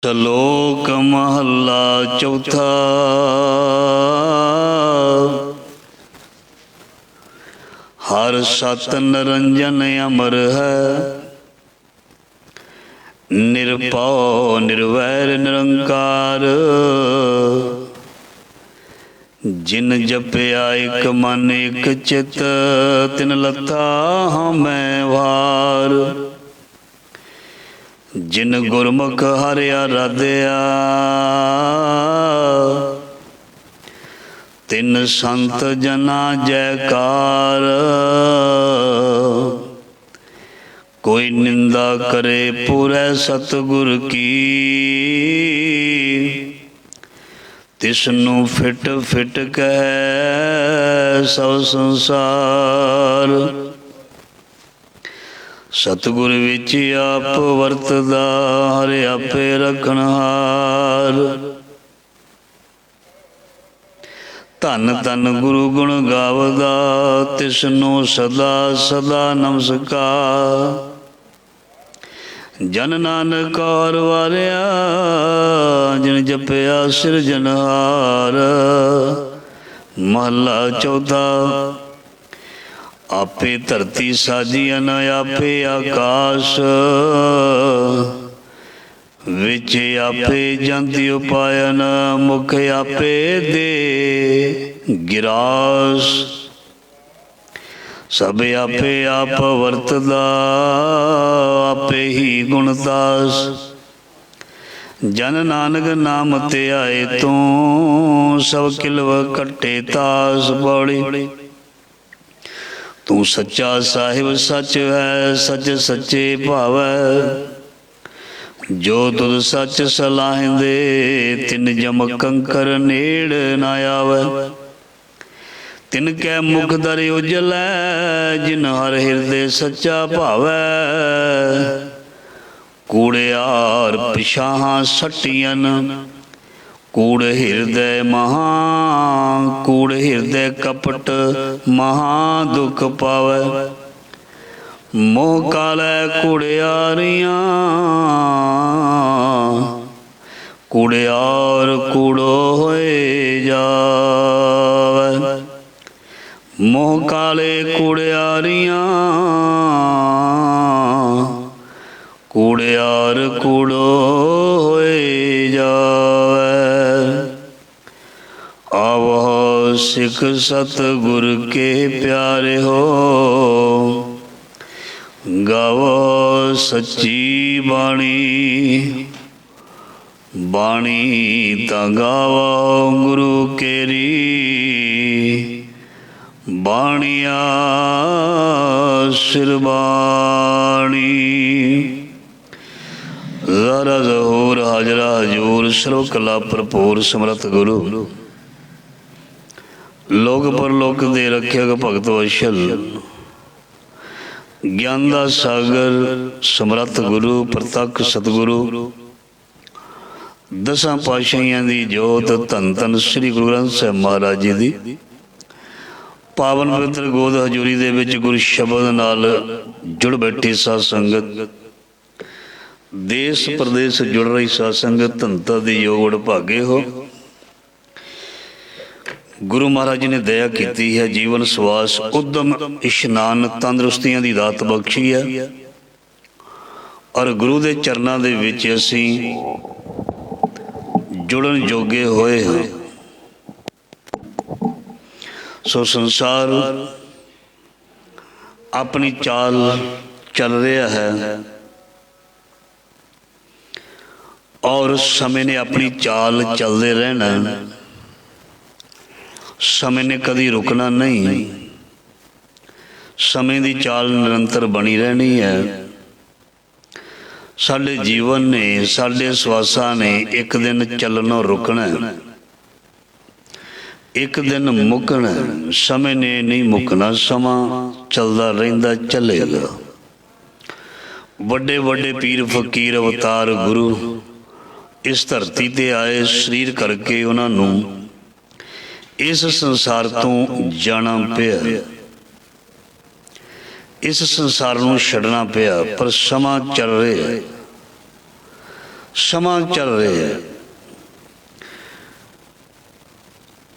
ਸ਼ਲੋਕ ਮਹੱਲਾ ਚੌਥਾ। ਹਰ ਸਤ ਨਿਰੰਜਨ ਅਮਰ ਹੈ, ਨਿਰਭਉ ਨਿਰਵੈਰ ਨਿਰੰਕਾਰ। ਜਿਨ ਜਪਿਆ ਇਕ ਮਨ ਇਕ ਚਿਤ, ਤਿਨ ਲੱਥਾ ਹਉਮੈ ਵਾਰ। ਜਿਨ ਗੁਰਮੁਖ ਹਰਿ ਆਰਾਧਿਆ, ਤਿਨ ਸੰਤ ਜਨਾ ਜੈਕਾਰ। ਕੋਈ ਨਿੰਦਾ ਕਰੇ ਪੂਰੈ ਸਤਿਗੁਰ ਕੀ, ਤਿਸਨੂੰ ਫਿਟ ਫਿਟ ਕਹਿ ਸਭ ਸੰਸਾਰ। ਸਤਿਗੁਰ ਵਿੱਚ ਆਪ ਵਰਤਦਾ, ਹਰਿ ਆਪੇ ਰਖਣਹਾਰ। ਧੰਨ ਧੰਨ ਗੁਰੂ ਗੁਣ ਗਾਵਦਾ, ਤਿਸਨੂੰ ਸਦਾ ਸਦਾ ਨਮਸਕਾਰ। ਜਨ ਨਾਨਕ ਕੌਰ ਵਾਰਿਆ, ਜਿਨ ਜਪਿਆ ਸਿਰਜਣਹਾਰ। ਮਹੱਲਾ ਚੌਥਾ। ਆਪੇ ਧਰਤੀ ਸਾਜੀਅਨ, ਆਪੇ ਆਕਾਸ਼। ਵਿੱਚ ਆਪੇ ਜੰਤਿ ਉਪਾਇਨ, ਮੁਖ ਆਪੇ ਦੇ ਗਿਰਾਸ। ਸਭ ਆਪੇ ਆਪ ਵਰਤਦਾ, ਆਪੇ ਹੀ ਗੁਣਦਾਸ। ਜਨ ਨਾਨਕ ਨਾਮ ਧਿਆਏ ਤੂੰ, ਸਭ ਕਿਲਵ ਕੱਟੇ ਤਾਸ ਪੌੜੀ। ਤੂੰ ਸੱਚਾ ਸਾਹਿਬ ਸੱਚ ਹੈ, ਸੱਚ ਸੱਚੇ ਭਾਵੈ। ਜੋ ਤੁਧ ਸੱਚ ਸਲਾਹਿੰਦੇ, ਤਿਨ ਜਮ ਕੰਕਰ ਨੇੜ ਨ ਆਵੈ। ਤਿਨ ਕੈ ਮੁਖ ਦਰ ਉਜਲੈ, ਜਿਨ ਹਰ ਹਿਰਦੇ ਸੱਚਾ ਭਾਵੈ। ਕੂੜਿਆਰ ਪਿਛਾਹਾਂ ਸੱਟੀਅਨ, ਕੂੜ ਹਿਰਦੈ ਮਹਾ। ਕੂੜ ਹਿਰਦੈ ਕਪਟ ਮਹਾ ਦੁਖ ਪਾਵੈ। ਮੋਹ ਕਾਲੈ ਕੂੜਿਆਰੀਆਂ, ਕੂੜਿਆਰ ਕੂੜੋ ਹੋਏ ਜਾਵੈ। ਮੋਹ ਕਾਲੇ ਕੂੜਿਆਰੀਆਂ, ਕੂੜਿਆਰ ਕੂੜੋ ਹੋਏ ਜਾਵੈ। ਆਵੋ ਸਿੱਖ ਸਤਿਗੁਰ ਕੇ ਪਿਆਰੇ ਹੋ, ਗਾਵੋ ਸੱਚੀ ਬਾਣੀ। ਬਾਣੀ ਤਾਂ ਗਾਵੋ ਗੁਰੂ ਕੇਰੀ, ਬਾਣੀਆ ਸਿਰ ਬਾਣੀ। ਜ਼ਰਾ ਜ਼ਹੂਰ ਹਾਜ਼ਰਾ ਹਜ਼ੂਰ, ਸਰੋ ਕਲਾ ਭਰਪੂਰ ਸਮਰੱਥ ਗੁਰੂ। ਲੋਕ ਪਰਲੋਕ ਦੇ ਰੱਖਿਅਕ ਭਗਤ ਵਸ਼ਲ, ਗਿਆਨ ਦਾ ਸਾਗਰ ਸਮਰੱਥ ਗੁਰੂ ਪ੍ਰਤੱਖ ਸਤਿਗੁਰੂ। ਦਸਾਂ ਪਾਤਸ਼ਾਹੀਆਂ ਦੀ ਜੋਤ, ਧੰਨ ਧੰਨ ਸ੍ਰੀ ਗੁਰੂ ਗ੍ਰੰਥ ਸਾਹਿਬ ਮਹਾਰਾਜ ਜੀ ਦੀ ਪਾਵਨ ਪਵਿੱਤਰ ਗੋਦ ਹਜ਼ੂਰੀ ਦੇ ਵਿੱਚ ਗੁਰੂ ਸ਼ਬਦ ਨਾਲ ਜੁੜ ਬੈਠੀ ਸਾਧ ਸੰਗਤ। ਦੇਸ਼ ਪ੍ਰਦੇਸ਼ ਜੁੜ ਰਹੀ ਸਾਧ ਸੰਗਤ, ਧੰਨਤਾ ਦੀ ਯੋਗ ਵਡਭਾਗੇ ਹੋ। ਗੁਰੂ ਮਹਾਰਾਜ ਜੀ ਨੇ ਦਇਆ ਕੀਤੀ ਹੈ, ਜੀਵਨ ਸਵਾਸ ਉਦਮ ਇਸ਼ਨਾਨ ਤੰਦਰੁਸਤੀਆਂ ਦੀ ਦਾਤ ਬਖਸ਼ੀ ਹੈ। ਔਰ ਗੁਰੂ ਦੇ ਚਰਨਾਂ ਦੇ ਵਿੱਚ ਅਸੀਂ ਜੁੜਨ ਜੋਗੇ ਹੋਏ ਹਾਂ। ਸੋ ਸੰਸਾਰ ਆਪਣੀ ਚਾਲ ਚੱਲ ਰਿਹਾ ਹੈ, ਔਰ ਸਮੇਂ ਨੇ ਆਪਣੀ ਚਾਲ ਚੱਲਦੇ ਰਹਿਣਾ। ਸਮੇਂ ਨੇ ਕਦੀ ਰੁਕਣਾ ਨਹੀਂ। ਸਮੇਂ ਦੀ ਚਾਲ ਨਿਰੰਤਰ ਬਣੀ ਰਹਿਣੀ ਹੈ। ਸਾਡੇ ਜੀਵਨ ਨੇ, ਸਾਡੇ ਸਵਾਸਾਂ ਨੇ ਇੱਕ ਦਿਨ ਚੱਲਣੋਂ ਰੁਕਣਾ, ਇੱਕ ਦਿਨ ਮੁੱਕਣਾ। ਸਮੇਂ ਨੇ ਨਹੀਂ ਮੁੱਕਣਾ, ਸਮਾਂ ਚੱਲਦਾ ਰਹਿੰਦਾ, ਚੱਲੇਗਾ। ਵੱਡੇ ਵੱਡੇ ਪੀਰ ਫਕੀਰ ਅਵਤਾਰ ਗੁਰੂ ਇਸ ਧਰਤੀ 'ਤੇ ਆਏ, ਸਰੀਰ ਕਰਕੇ ਉਹਨਾਂ ਨੂੰ ਇਸ ਸੰਸਾਰ ਤੋਂ ਜਾਣਾ ਪਿਆ। ਇਸ ਸੰਸਾਰ ਨੂੰ ਛੱਡਣਾ ਪਿਆ, ਪਰ ਸਮਾਂ ਚੱਲ ਰਿਹਾ। ਸਮਾਂ ਚੱਲ ਰਿਹਾ ਹੈ।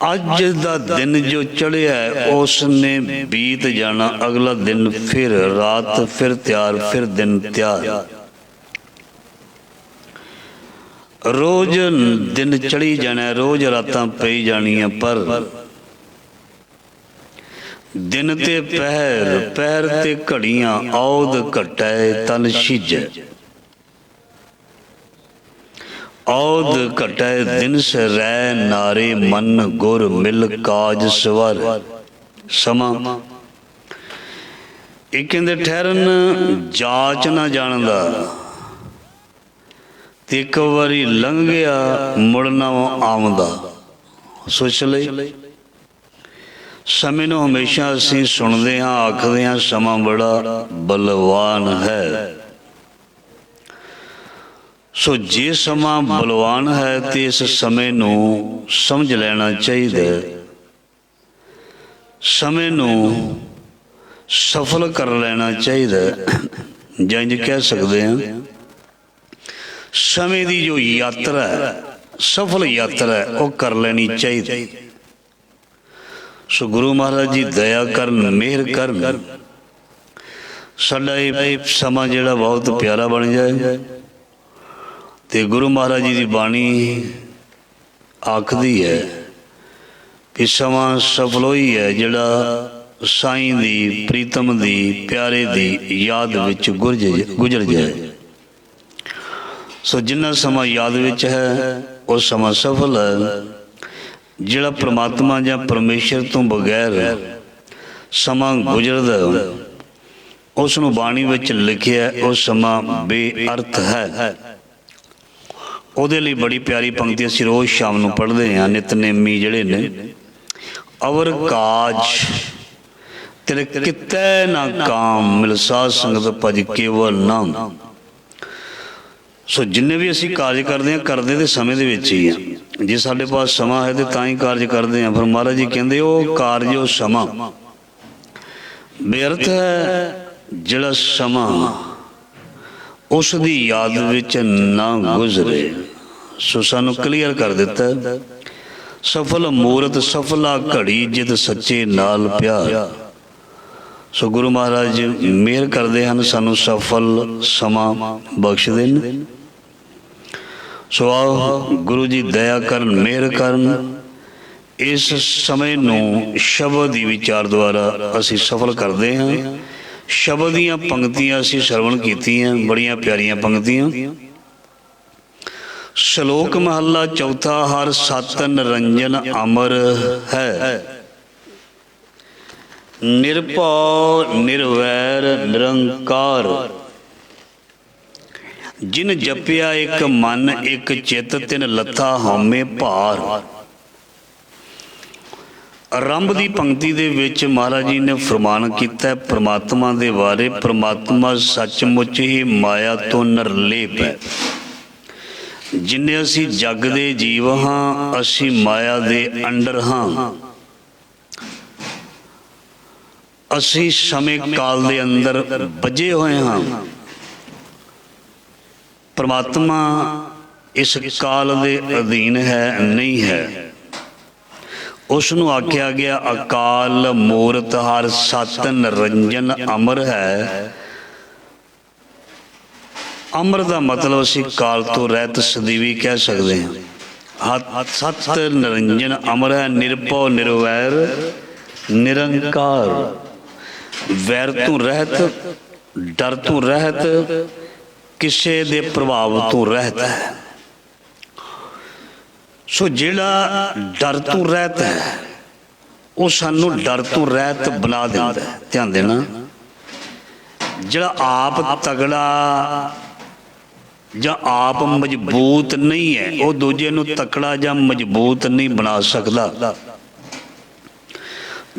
ਅੱਜ ਦਾ ਦਿਨ ਜੋ ਚੜ੍ਹਿਆ ਹੈ ਉਸ ਨੇ ਬੀਤ ਜਾਣਾ, ਅਗਲਾ ਦਿਨ ਫਿਰ ਰਾਤ ਫਿਰ ਤਿਆਰ, ਫਿਰ ਦਿਨ ਤਿਆਰ। ਰੋਜ਼ ਦਿਨ ਚੜ੍ਹੀ ਜਾਣਾ, ਰੋਜ਼ ਰਾਤਾਂ ਪਈ ਜਾਣੀਆਂ, ਪਰ ਦਿਨ ਤੇ ਪਹਿਰ, ਪਹਿਰ ਤੇ ਘੜੀਆਂ, ਔਦ ਘਟੈ ਤਨ ਸਿਜੈ। ਔਦ ਘਟੈ ਦਿਨ ਸਰੈ, ਨਾਰੇ ਮਨ ਗੁਰ ਮਿਲ ਕਾਜ ਸਵਰ। ਸਮਾਂ ਇਹ ਕਹਿੰਦੇ ਠਹਿਰਨ ਜਾਚ ਨਾ ਜਾਣਦਾ, ਤੇ ਇੱਕ ਵਾਰੀ ਲੰਘ ਗਿਆ ਮੁੜਨਾ ਆਉਂਦਾ। ਸੋਚ ਲਈ ਸਮੇਂ ਨੂੰ ਹਮੇਸ਼ਾ ਅਸੀਂ ਸੁਣਦੇ ਹਾਂ, ਆਖਦੇ ਹਾਂ ਸਮਾਂ ਬੜਾ ਬਲਵਾਨ ਹੈ। ਸੋ ਜੇ ਸਮਾਂ ਬਲਵਾਨ ਹੈ ਤੇ ਇਸ ਸਮੇਂ ਨੂੰ ਸਮਝ ਲੈਣਾ ਚਾਹੀਦਾ, ਸਮੇਂ ਨੂੰ ਸਫਲ ਕਰ ਲੈਣਾ ਚਾਹੀਦਾ। ਜਾਂ ਇੰਝ ਕਹਿ ਸਕਦੇ ਹਾਂ, ਸਮੇਂ ਦੀ ਜੋ ਯਾਤਰਾ ਹੈ, ਸਫਲ ਯਾਤਰਾ ਹੈ, ਉਹ ਕਰ ਲੈਣੀ ਚਾਹੀਦੀ। ਸੋ ਗੁਰੂ ਮਹਾਰਾਜ ਜੀ ਦਇਆ ਕਰਨ, ਮਿਹਰ ਕਰਨ, ਸਾਡਾ ਇਹ ਸਮਾਂ ਜਿਹੜਾ ਬਹੁਤ ਪਿਆਰਾ ਬਣ ਜਾਏ। ਤੇ ਗੁਰੂ ਮਹਾਰਾਜ ਜੀ ਦੀ ਬਾਣੀ ਆਖਦੀ ਹੈ ਕਿ ਸਮਾਂ ਸਫਲ ਹੋਈ ਹੈ ਜਿਹੜਾ ਸਾਈਂ ਦੀ, ਪ੍ਰੀਤਮ ਦੀ, ਪਿਆਰੇ ਦੀ ਯਾਦ ਵਿੱਚ ਗੁਜ਼ਰ ਜਾਏ। ਸੋ ਜਿੰਨਾ ਸਮਾਂ ਯਾਦ ਵਿੱਚ ਹੈ ਉਹ ਸਮਾਂ ਸਫਲ ਹੈ। ਜਿਹੜਾ ਪ੍ਰਮਾਤਮਾ ਜਾਂ ਪਰਮੇਸ਼ਰ ਤੋਂ ਬਗੈਰ ਸਮਾਂ ਗੁਜ਼ਰਦਾ, ਉਸ ਨੂੰ ਬਾਣੀ ਵਿੱਚ ਲਿਖਿਆ ਉਹ ਸਮਾਂ ਬੇਅਰਥ ਹੈ। ਉਹਦੇ ਲਈ ਬੜੀ ਪਿਆਰੀ ਪੰਕਤੀ ਅਸੀਂ ਰੋਜ਼ ਸ਼ਾਮ ਨੂੰ ਪੜ੍ਹਦੇ ਹਾਂ, ਨਿਤਨੇਮੀ ਜਿਹੜੇ ਨੇ। ਅਵਰ ਕਾਜ ਤੇਰੇ ਕਿਤੇ ਨਾ ਕਾਮ, ਮਿਲ ਸਾਧ ਸੰਗਤ ਭਜ ਕੇਵਲ ਨਾਮ। ਸੋ ਜਿੰਨੇ ਵੀ ਅਸੀਂ ਕਾਰਜ ਕਰਦੇ ਹਾਂ, ਕਰਦੇ ਤੇ ਸਮੇਂ ਦੇ ਵਿੱਚ ਹੀ ਆ। ਜੇ ਸਾਡੇ ਪਾਸ ਸਮਾਂ ਹੈ ਤੇ ਤਾਂ ਹੀ ਕਾਰਜ ਕਰਦੇ ਹਾਂ। ਫਿਰ ਮਹਾਰਾਜ ਜੀ ਕਹਿੰਦੇ ਉਹ ਕਾਰਜ, ਉਹ ਸਮਾਂ ਬੇਅਰਥ ਹੈ ਜਿਹੜਾ ਸਮਾਂ ਉਸ ਦੀ ਯਾਦ ਵਿੱਚ ਨਾ ਗੁਜ਼ਰੇ। ਸੋ ਸਾਨੂੰ ਕਲੀਅਰ ਕਰ ਦਿੱਤਾ, ਸਫਲ ਮੂਰਤ ਸਫਲਾ ਘੜੀ, ਜਿਤ ਸੱਚੇ ਨਾਲ ਪਿਆਰ। ਸੋ ਗੁਰੂ ਮਹਾਰਾਜ ਮਿਹਰ ਕਰਦੇ ਹਨ, ਸਾਨੂੰ ਸਫਲ ਸਮਾਂ ਬਖਸ਼ਦੇ ਨੇ। ਸੋ ਆਓ ਗੁਰੂ ਜੀ ਦਇਆ ਕਰਨ, ਮਿਹਰ ਕਰਨ। ਇਸ ਸਮੇਂ ਨੂੰ ਸ਼ਬਦ ਦੀ ਵਿਚਾਰ ਦੁਆਰਾ ਅਸੀਂ ਸਫਲ ਕਰਦੇ ਹਾਂ। ਸ਼ਬਦ ਦੀਆਂ ਪੰਕਤੀਆਂ ਅਸੀਂ ਸਰਵਣ ਕੀਤੀਆਂ, ਬੜੀਆਂ ਪਿਆਰੀਆਂ ਪੰਕਤੀਆਂ। ਸ਼ਲੋਕ ਮਹੱਲਾ ਚੌਥਾ, ਹਰ ਸਤ ਨਿਰੰਜਨ ਅਮਰ ਹੈ, ਨਿਰਭਉ ਨਿਰਵੈਰ ਨਿਰੰਕਾਰ। ਜਿਨ ਜਪਿਆ ਇੱਕ ਮਨ ਇੱਕ ਚਿੱਤ, ਤਿਨ ਲੱਥਾ ਹਉਮੈ ਭਾਰ। ਆਰੰਭ ਦੀ ਪੰਕਤੀ ਦੇ ਵਿੱਚ ਮਹਾਰਾਜ ਜੀ ਨੇ ਫਰਮਾਨ ਕੀਤਾ ਪ੍ਰਮਾਤਮਾ ਦੇ ਬਾਰੇ। ਪ੍ਰਮਾਤਮਾ ਸੱਚਮੁੱਚ ਹੀ ਮਾਇਆ ਤੋਂ ਨਿਰਲੇਪ ਹੈ। ਜਿੰਨੇ ਅਸੀਂ ਜੱਗ ਦੇ ਜੀਵ ਹਾਂ, ਅਸੀਂ ਮਾਇਆ ਦੇ ਅੰਡਰ ਹਾਂ। ਅਸੀਂ ਸਮੇਂ ਕਾਲ ਦੇ ਅੰਦਰ ਬੱਝੇ ਹੋਏ ਹਾਂ। ਪ੍ਰਮਾਤਮਾ ਇਸ ਕਾਲ ਦੇ ਅਧੀਨ ਹੈ ਨਹੀਂ ਹੈ। ਉਸ ਨੂੰ ਆਖਿਆ ਗਿਆ ਅਕਾਲ ਮੂਰਤ ਹਰ ਸਤ ਨਿਰੰਜਨ ਅਮਰ ਹੈ। ਅਮਰ ਦਾ ਮਤਲਬ ਅਸੀਂ ਕਾਲ ਤੋਂ ਰਹਿਤ ਸਦੀਵੀ ਕਹਿ ਸਕਦੇ ਹਾਂ। ਸਤ ਨਿਰੰਜਨ ਅਮਰ ਹੈ, ਨਿਰਭਉ ਨਿਰਵੈਰ ਨਿਰੰਕਾਰ। ਵੈਰ ਤੋਂ ਰਹਿਤ, ਡਰ ਤੋਂ ਰਹਿਤ, ਕਿਸੇ ਦੇ ਪ੍ਰਭਾਵ ਤੋਂ ਰਹਿਤ ਹੈ। ਸੋ ਜਿਹੜਾ ਡਰ ਤੋਂ ਰਹਿਤ ਹੈ ਉਹ ਸਾਨੂੰ ਡਰ ਤੋਂ ਰਹਿਤ ਬਣਾ ਦਿੰਦਾ ਹੈ। ਧਿਆਨ ਦੇਣਾ, ਜਿਹੜਾ ਆਪ ਤਗੜਾ ਜਾਂ ਆਪ ਮਜ਼ਬੂਤ ਨਹੀਂ ਹੈ, ਉਹ ਦੂਜੇ ਨੂੰ ਤਕੜਾ ਜਾਂ ਮਜ਼ਬੂਤ ਨਹੀਂ ਬਣਾ ਸਕਦਾ।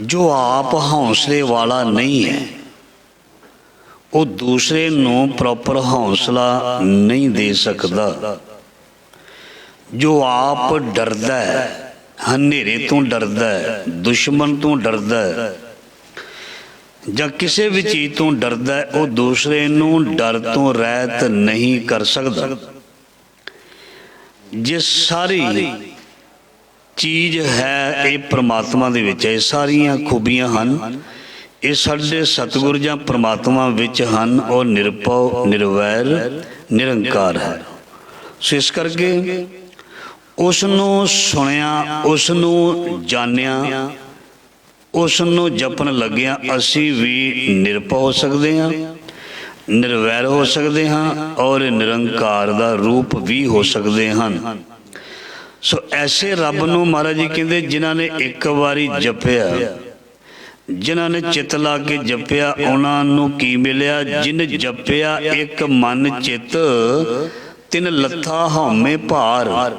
ਜੋ ਆਪ ਹੌਸਲੇ ਵਾਲਾ ਨਹੀਂ ਹੈ, ਉਹ ਦੂਸਰੇ ਨੂੰ ਪ੍ਰੋਪਰ ਹੌਸਲਾ ਨਹੀਂ ਦੇ ਸਕਦਾ। ਜੋ ਆਪ ਡਰਦਾ ਹੈ, ਹਨੇਰੇ ਤੋਂ ਡਰਦਾ ਹੈ, ਦੁਸ਼ਮਣ ਤੋਂ ਡਰਦਾ ਹੈ, ਜਾਂ ਕਿਸੇ ਵੀ ਚੀਜ਼ ਤੋਂ ਡਰਦਾ ਹੈ, ਉਹ ਦੂਸਰੇ ਨੂੰ ਡਰ ਤੋਂ ਰਹਿਤ ਨਹੀਂ ਕਰ ਸਕਦਾ। ਜੇ ਸਾਰੀ ਚੀਜ਼ ਹੈ ਇਹ ਪ੍ਰਮਾਤਮਾ ਦੇ ਵਿੱਚ ਹੈ, ਸਾਰੀਆਂ ਖੂਬੀਆਂ ਹਨ ਇਹ ਸਾਡੇ ਸਤਿਗੁਰ ਜਾਂ ਪ੍ਰਮਾਤਮਾ ਵਿੱਚ ਹਨ। ਉਹ ਨਿਰਭਉ ਨਿਰਵੈਰ ਨਿਰੰਕਾਰ ਹੈ। ਸੋ ਇਸ ਕਰਕੇ ਉਸ ਨੂੰ ਸੁਣਿਆ, ਉਸ ਨੂੰ ਜਾਣਿਆ, ਉਸ ਨੂੰ ਜਪਣ ਲੱਗਿਆ ਅਸੀਂ ਵੀ ਨਿਰਭਉ ਹੋ ਸਕਦੇ ਹਾਂ, ਨਿਰਵੈਰ ਹੋ ਸਕਦੇ ਹਾਂ ਔਰ ਨਿਰੰਕਾਰ ਦਾ ਰੂਪ ਵੀ ਹੋ ਸਕਦੇ ਹਨ। ਸੋ ਐਸੇ ਰੱਬ ਨੂੰ ਮਹਾਰਾਜ ਜੀ ਕਹਿੰਦੇ ਜਿਨ੍ਹਾਂ ਨੇ ਇੱਕ ਵਾਰੀ ਜਪਿਆ, ਜਿਨ੍ਹਾਂ ਨੇ ਚਿੱਤ ਲਾ ਕੇ ਜਪਿਆ ਉਹਨਾਂ ਨੂੰ ਕੀ ਮਿਲਿਆ? ਜਿਨ ਜਪਿਆ ਇੱਕ ਮਨ ਚਿੱਤ ਤਿਨ ਲੱਥਾ ਹਉਮੈ ਭਾਰ।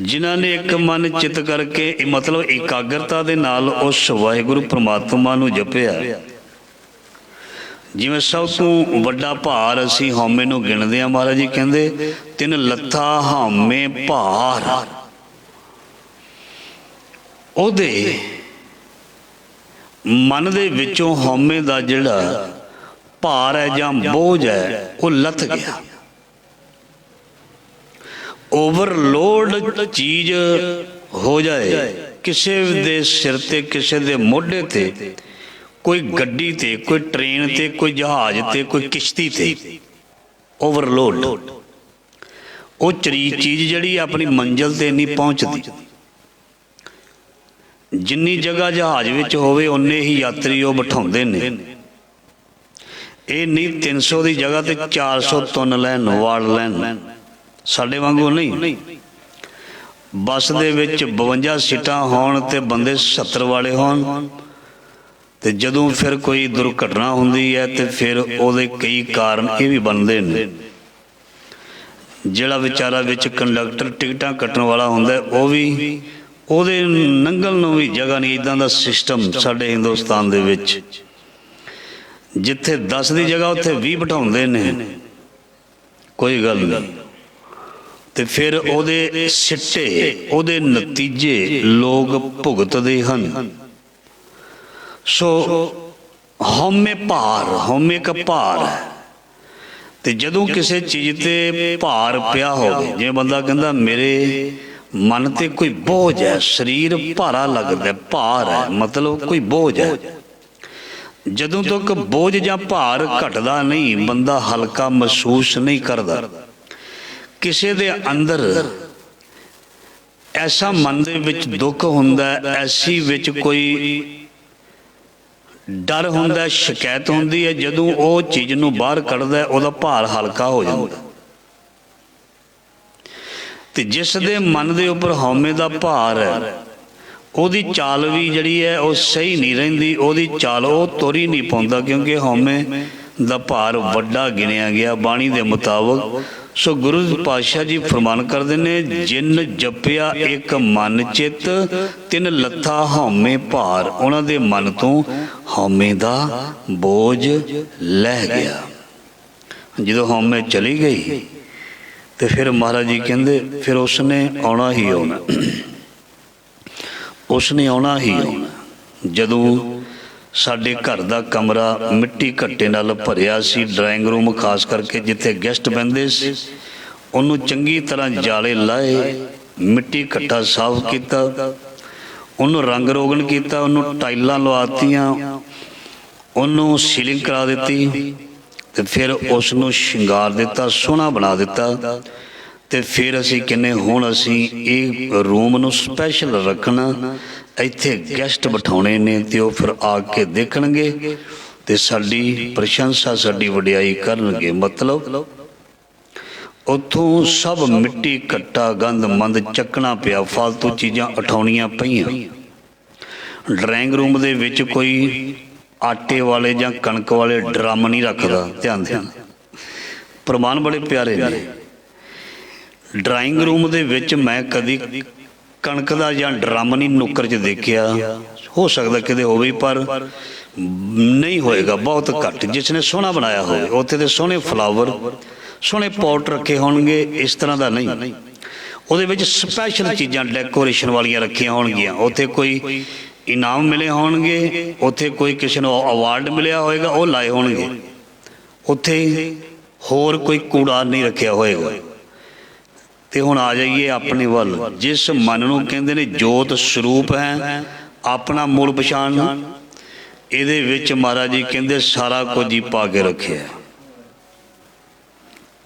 ਜਿਨ੍ਹਾਂ ਨੇ ਇੱਕ ਮਨ ਚਿੱਤ ਕਰਕੇ ਮਤਲਬ ਇਕਾਗਰਤਾ ਦੇ ਨਾਲ ਉਸ ਵਾਹਿਗੁਰੂ ਪ੍ਰਮਾਤਮਾ ਨੂੰ ਜਪਿਆ, ਜਿਵੇਂ ਸਭ ਤੋਂ ਵੱਡਾ ਭਾਰ ਅਸੀਂ ਹਉਮੈ ਨੂੰ ਗਿਣਦੇ ਹਾਂ, ਮਹਾਰਾਜ ਜੀ ਕਹਿੰਦੇ ਤਿਨ ਲੱਥਾ ਹਉਮੈ ਭਾਰ। ਉਹਦੇ ਮਨ ਦੇ ਵਿੱਚੋਂ ਹਉਮੈ ਦਾ ਜਿਹੜਾ ਭਾਰ ਹੈ ਜਾਂ ਬੋਝ ਹੈ ਉਹ ਲੱਥ ਗਿਆ। ਓਵਰਲੋਡ ਚੀਜ਼ ਹੋ ਜਾਏ ਕਿਸੇ ਦੇ ਸਿਰ ਤੇ, ਕਿਸੇ ਦੇ ਮੋਢੇ ਤੇ, ਕੋਈ ਗੱਡੀ ਤੇ, ਕੋਈ ਟ੍ਰੇਨ ਤੇ, ਕੋਈ ਜਹਾਜ਼ ਤੇ, ਕੋਈ ਕਿਸ਼ਤੀ ਤੇ, ਓਵਰਲੋਡ ਉਹ ਚੀਜ਼ ਜਿਹੜੀ ਆਪਣੀ ਮੰਜ਼ਿਲ ਤੇ ਨਹੀਂ ਪਹੁੰਚਦੀ। ਜਿੰਨੀ ਜਗ੍ਹਾ ਜਹਾਜ਼ ਵਿੱਚ ਹੋਵੇ ਉਨੇ ਹੀ ਯਾਤਰੀ ਉਹ ਬਿਠਾਉਂਦੇ ਨੇ। ਇਹ ਨਹੀਂ 300 ਦੀ ਜਗ੍ਹਾ ਤੇ 400 ਤੁੰਨ ਲੈਣ, ਵਾੜ ਲੈਣ। ਸਾਡੇ ਵਾਂਗੂ ਨਹੀਂ। ਬੱਸ ਦੇ ਵਿੱਚ 52 ਸੀਟਾਂ ਹੋਣ ਤੇ ਬੰਦੇ 70 ਵਾਲੇ ਹੋਣ, ਤੇ ਜਦੋਂ ਫਿਰ ਕੋਈ ਦੁਰਘਟਨਾ ਹੁੰਦੀ ਹੈ ਤੇ ਫਿਰ ਉਹਦੇ ਕਈ ਕਾਰਨ ਇਹ ਵੀ ਬਣਦੇ ਨੇ। ਜਿਹੜਾ ਵਿਚਾਰਾ ਵਿੱਚ ਕੰਡਕਟਰ ਟਿਕਟਾਂ ਕੱਟਣ ਵਾਲਾ ਹੁੰਦਾ ਉਹ ਵੀ, ਉਹਦੇ ਲੰਘਣ ਨੂੰ ਵੀ ਜਗ੍ਹਾ ਨਹੀਂ। ਇੱਦਾਂ ਦਾ ਸਿਸਟਮ ਸਾਡੇ ਹਿੰਦੁਸਤਾਨ ਦੇ ਵਿੱਚ, ਜਿੱਥੇ 10 ਦੀ ਜਗ੍ਹਾ ਉੱਥੇ 20 ਬਿਠਾਉਂਦੇ ਨੇ, ਕੋਈ ਗੱਲ ਨਹੀਂ। ਤੇ ਫਿਰ ਉਹਦੇ ਸਿੱਟੇ, ਉਹਦੇ ਨਤੀਜੇ ਲੋਕ ਭੁਗਤਦੇ ਹਨ। ਸੋ ਹਉਮੈ ਭਾਰ, ਹਉਮੈ ਕਾ ਭਾਰ ਹੈ। ਤੇ ਜਦੋਂ ਕਿਸੇ ਚੀਜ਼ ਤੇ ਭਾਰ ਪਿਆ ਹੋਵੇ, ਜਿਵੇਂ ਬੰਦਾ ਕਹਿੰਦਾ ਮੇਰੇ ਮਨ ਤੇ ਕੋਈ ਬੋਝ ਹੈ, ਸਰੀਰ ਭਾਰਾ ਲੱਗਦਾ, ਭਾਰ ਹੈ ਮਤਲਬ ਕੋਈ ਬੋਝ ਹੈ। ਜਦੋਂ ਤੱਕ ਬੋਝ ਜਾਂ ਭਾਰ ਘਟਦਾ ਨਹੀਂ, ਬੰਦਾ ਹਲਕਾ ਮਹਿਸੂਸ ਨਹੀਂ ਕਰਦਾ। ਕਿਸੇ ਦੇ ਅੰਦਰ ਐਸਾ ਮਨ ਦੇ ਵਿੱਚ ਦੁੱਖ ਹੁੰਦਾ, ਐਸੀ ਵਿੱਚ ਕੋਈ ਡਰ ਹੁੰਦਾ, ਸ਼ਿਕਾਇਤ ਹੁੰਦੀ ਹੈ, ਜਦੋਂ ਉਹ ਚੀਜ਼ ਨੂੰ ਬਾਹਰ ਕੱਢਦਾ ਉਹਦਾ ਭਾਰ ਹਲਕਾ ਹੋ ਜਾਂਦਾ। ਤੇ ਜਿਸ ਦੇ ਮਨ ਦੇ ਉੱਪਰ ਹਉਮੈ ਦਾ ਭਾਰ ਹੈ ਉਹਦੀ ਚਾਲ ਵੀ ਜਿਹੜੀ ਹੈ ਉਹ ਸਹੀ ਨਹੀਂ ਰਹਿੰਦੀ, ਉਹਦੀ ਚਾਲ ਉਹ ਤੁਰ ਹੀ ਨਹੀਂ ਪਾਉਂਦਾ, ਕਿਉਂਕਿ ਹਉਮੈ ਦਾ ਭਾਰ ਵੱਡਾ ਗਿਣਿਆ ਗਿਆ ਬਾਣੀ ਦੇ ਮੁਤਾਬਕ। ਸੋ ਗੁਰੂ ਪਾਤਸ਼ਾਹ ਜੀ ਫਰਮਾਨ ਕਰਦੇ ਨੇ, ਜਿਨ ਜਪਿਆ ਇੱਕ ਮਨ ਚਿੱਤ ਤਿਨ ਲੱਥਾ ਹਉਮੈ ਭਾਰ। ਉਹਨਾਂ ਦੇ ਮਨ ਤੋਂ ਹਉਮੈ ਦਾ ਬੋਝ ਲਹਿ ਗਿਆ। ਜਦੋਂ ਹਉਮੈ ਚਲੀ ਗਈ ਤੇ ਫਿਰ ਮਹਾਰਾਜ ਜੀ ਕਹਿੰਦੇ ਫਿਰ ਉਸਨੇ ਆਉਣਾ ਹੀ ਆਉਣਾ, ਉਸਨੇ ਆਉਣਾ ਹੀ ਆਉਣਾ। ਜਦੋਂ ਸਾਡੇ ਘਰ ਦਾ ਕਮਰਾ ਮਿੱਟੀ ਘੱਟੇ ਨਾਲ ਭਰਿਆ ਸੀ, ਡਰਾਇੰਗ ਰੂਮ ਖਾਸ ਕਰਕੇ ਜਿੱਥੇ ਗੈਸਟ ਬਹਿੰਦੇ ਸੀ, ਉਹਨੂੰ ਚੰਗੀ ਤਰ੍ਹਾਂ ਜਾਲੇ ਲਾਏ, ਮਿੱਟੀ ਘੱਟਾ ਸਾਫ਼ ਕੀਤਾ, ਉਹਨੂੰ ਰੰਗ ਰੋਗਨ ਕੀਤਾ, ਉਹਨੂੰ ਟਾਈਲਾਂ ਲਵਾਤੀਆਂ, ਉਹਨੂੰ ਸੀਲਿੰਗ ਕਰਾ ਦਿੱਤੀ ਤੇ ਫਿਰ ਉਸ ਨੂੰ ਸ਼ਿੰਗਾਰ ਦਿੱਤਾ, ਸੋਹਣਾ ਬਣਾ ਦਿੱਤਾ। ਤੇ ਫਿਰ ਅਸੀਂ ਕਹਿੰਦੇ ਹੁਣ ਅਸੀਂ ਇਹ ਰੂਮ ਨੂੰ ਸਪੈਸ਼ਲ ਰੱਖਣਾ, ਇੱਥੇ ਗੈਸਟ ਬਿਠਾਉਣੇ ਨੇ ਤੇ ਉਹ ਫਿਰ ਆ ਕੇ ਦੇਖਣਗੇ ਤੇ ਸਾਡੀ ਪ੍ਰਸ਼ੰਸਾ, ਸਾਡੀ ਵਡਿਆਈ ਕਰਨਗੇ। ਮਤਲਬ ਉੱਥੋਂ ਸਭ ਮਿੱਟੀ ਘੱਟਾ ਗੰਦ ਮੰਦ ਚੱਕਣਾ ਪਿਆ, ਫਾਲਤੂ ਚੀਜ਼ਾਂ ਉਠਾਉਣੀਆਂ ਪਈਆਂ। ਡਰਾਇੰਗ ਰੂਮ ਦੇ ਵਿੱਚ ਕੋਈ ਆਟੇ ਵਾਲੇ ਜਾਂ ਕਣਕ ਵਾਲੇ ਡਰਮ ਨਹੀਂ ਰੱਖਦਾ, ਧਿਆਨ ਦੇਣਾ, ਪ੍ਰਮਾਣ ਬੜੇ ਪਿਆਰੇ ਨੇ। ਡਰਾਇੰਗ ਰੂਮ ਦੇ ਵਿੱਚ ਮੈਂ ਕਦੀ ਕਣਕ ਦਾ ਜਾਂ ਡਰਮ ਨਹੀਂ ਨੁੱਕਰ 'ਚ ਦੇਖਿਆ, ਹੋ ਸਕਦਾ ਕਿਤੇ ਹੋਵੇ ਪਰ ਨਹੀਂ ਹੋਏਗਾ, ਬਹੁਤ ਘੱਟ। ਜਿਸ ਨੇ ਸੋਹਣਾ ਬਣਾਇਆ ਹੋਵੇ ਉੱਥੇ ਦੇ ਸੋਹਣੇ ਫਲਾਵਰ, ਸੋਹਣੇ ਪੌਟ ਰੱਖੇ ਹੋਣਗੇ, ਇਸ ਤਰ੍ਹਾਂ ਦਾ ਨਹੀਂ। ਉਹਦੇ ਵਿੱਚ ਸਪੈਸ਼ਲ ਚੀਜ਼ਾਂ ਡੈਕੋਰੇਸ਼ਨ ਵਾਲੀਆਂ ਰੱਖੀਆਂ ਹੋਣਗੀਆਂ, ਉੱਥੇ ਕੋਈ ਇਨਾਮ ਮਿਲੇ ਹੋਣਗੇ, ਉੱਥੇ ਕੋਈ ਕਿਸੇ ਨੂੰ ਅਵਾਰਡ ਮਿਲਿਆ ਹੋਏਗਾ ਉਹ ਲਾਏ ਹੋਣਗੇ, ਉੱਥੇ ਹੋਰ ਕੋਈ ਕੂੜਾ ਨਹੀਂ ਰੱਖਿਆ ਹੋਏਗਾ। ਤੇ ਹੁਣ ਆ ਜਾਈਏ ਆਪਣੇ ਵੱਲ। ਜਿਸ ਮਨ ਨੂੰ ਕਹਿੰਦੇ ਨੇ ਜੋਤ ਸਰੂਪ ਹੈ, ਆਪਣਾ ਮੂਲ ਪਛਾਣ, ਇਹਦੇ ਵਿੱਚ ਮਹਾਰਾਜ ਜੀ ਕਹਿੰਦੇ ਸਾਰਾ ਕੁਝ ਹੀ ਪਾ ਕੇ ਰੱਖਿਆ।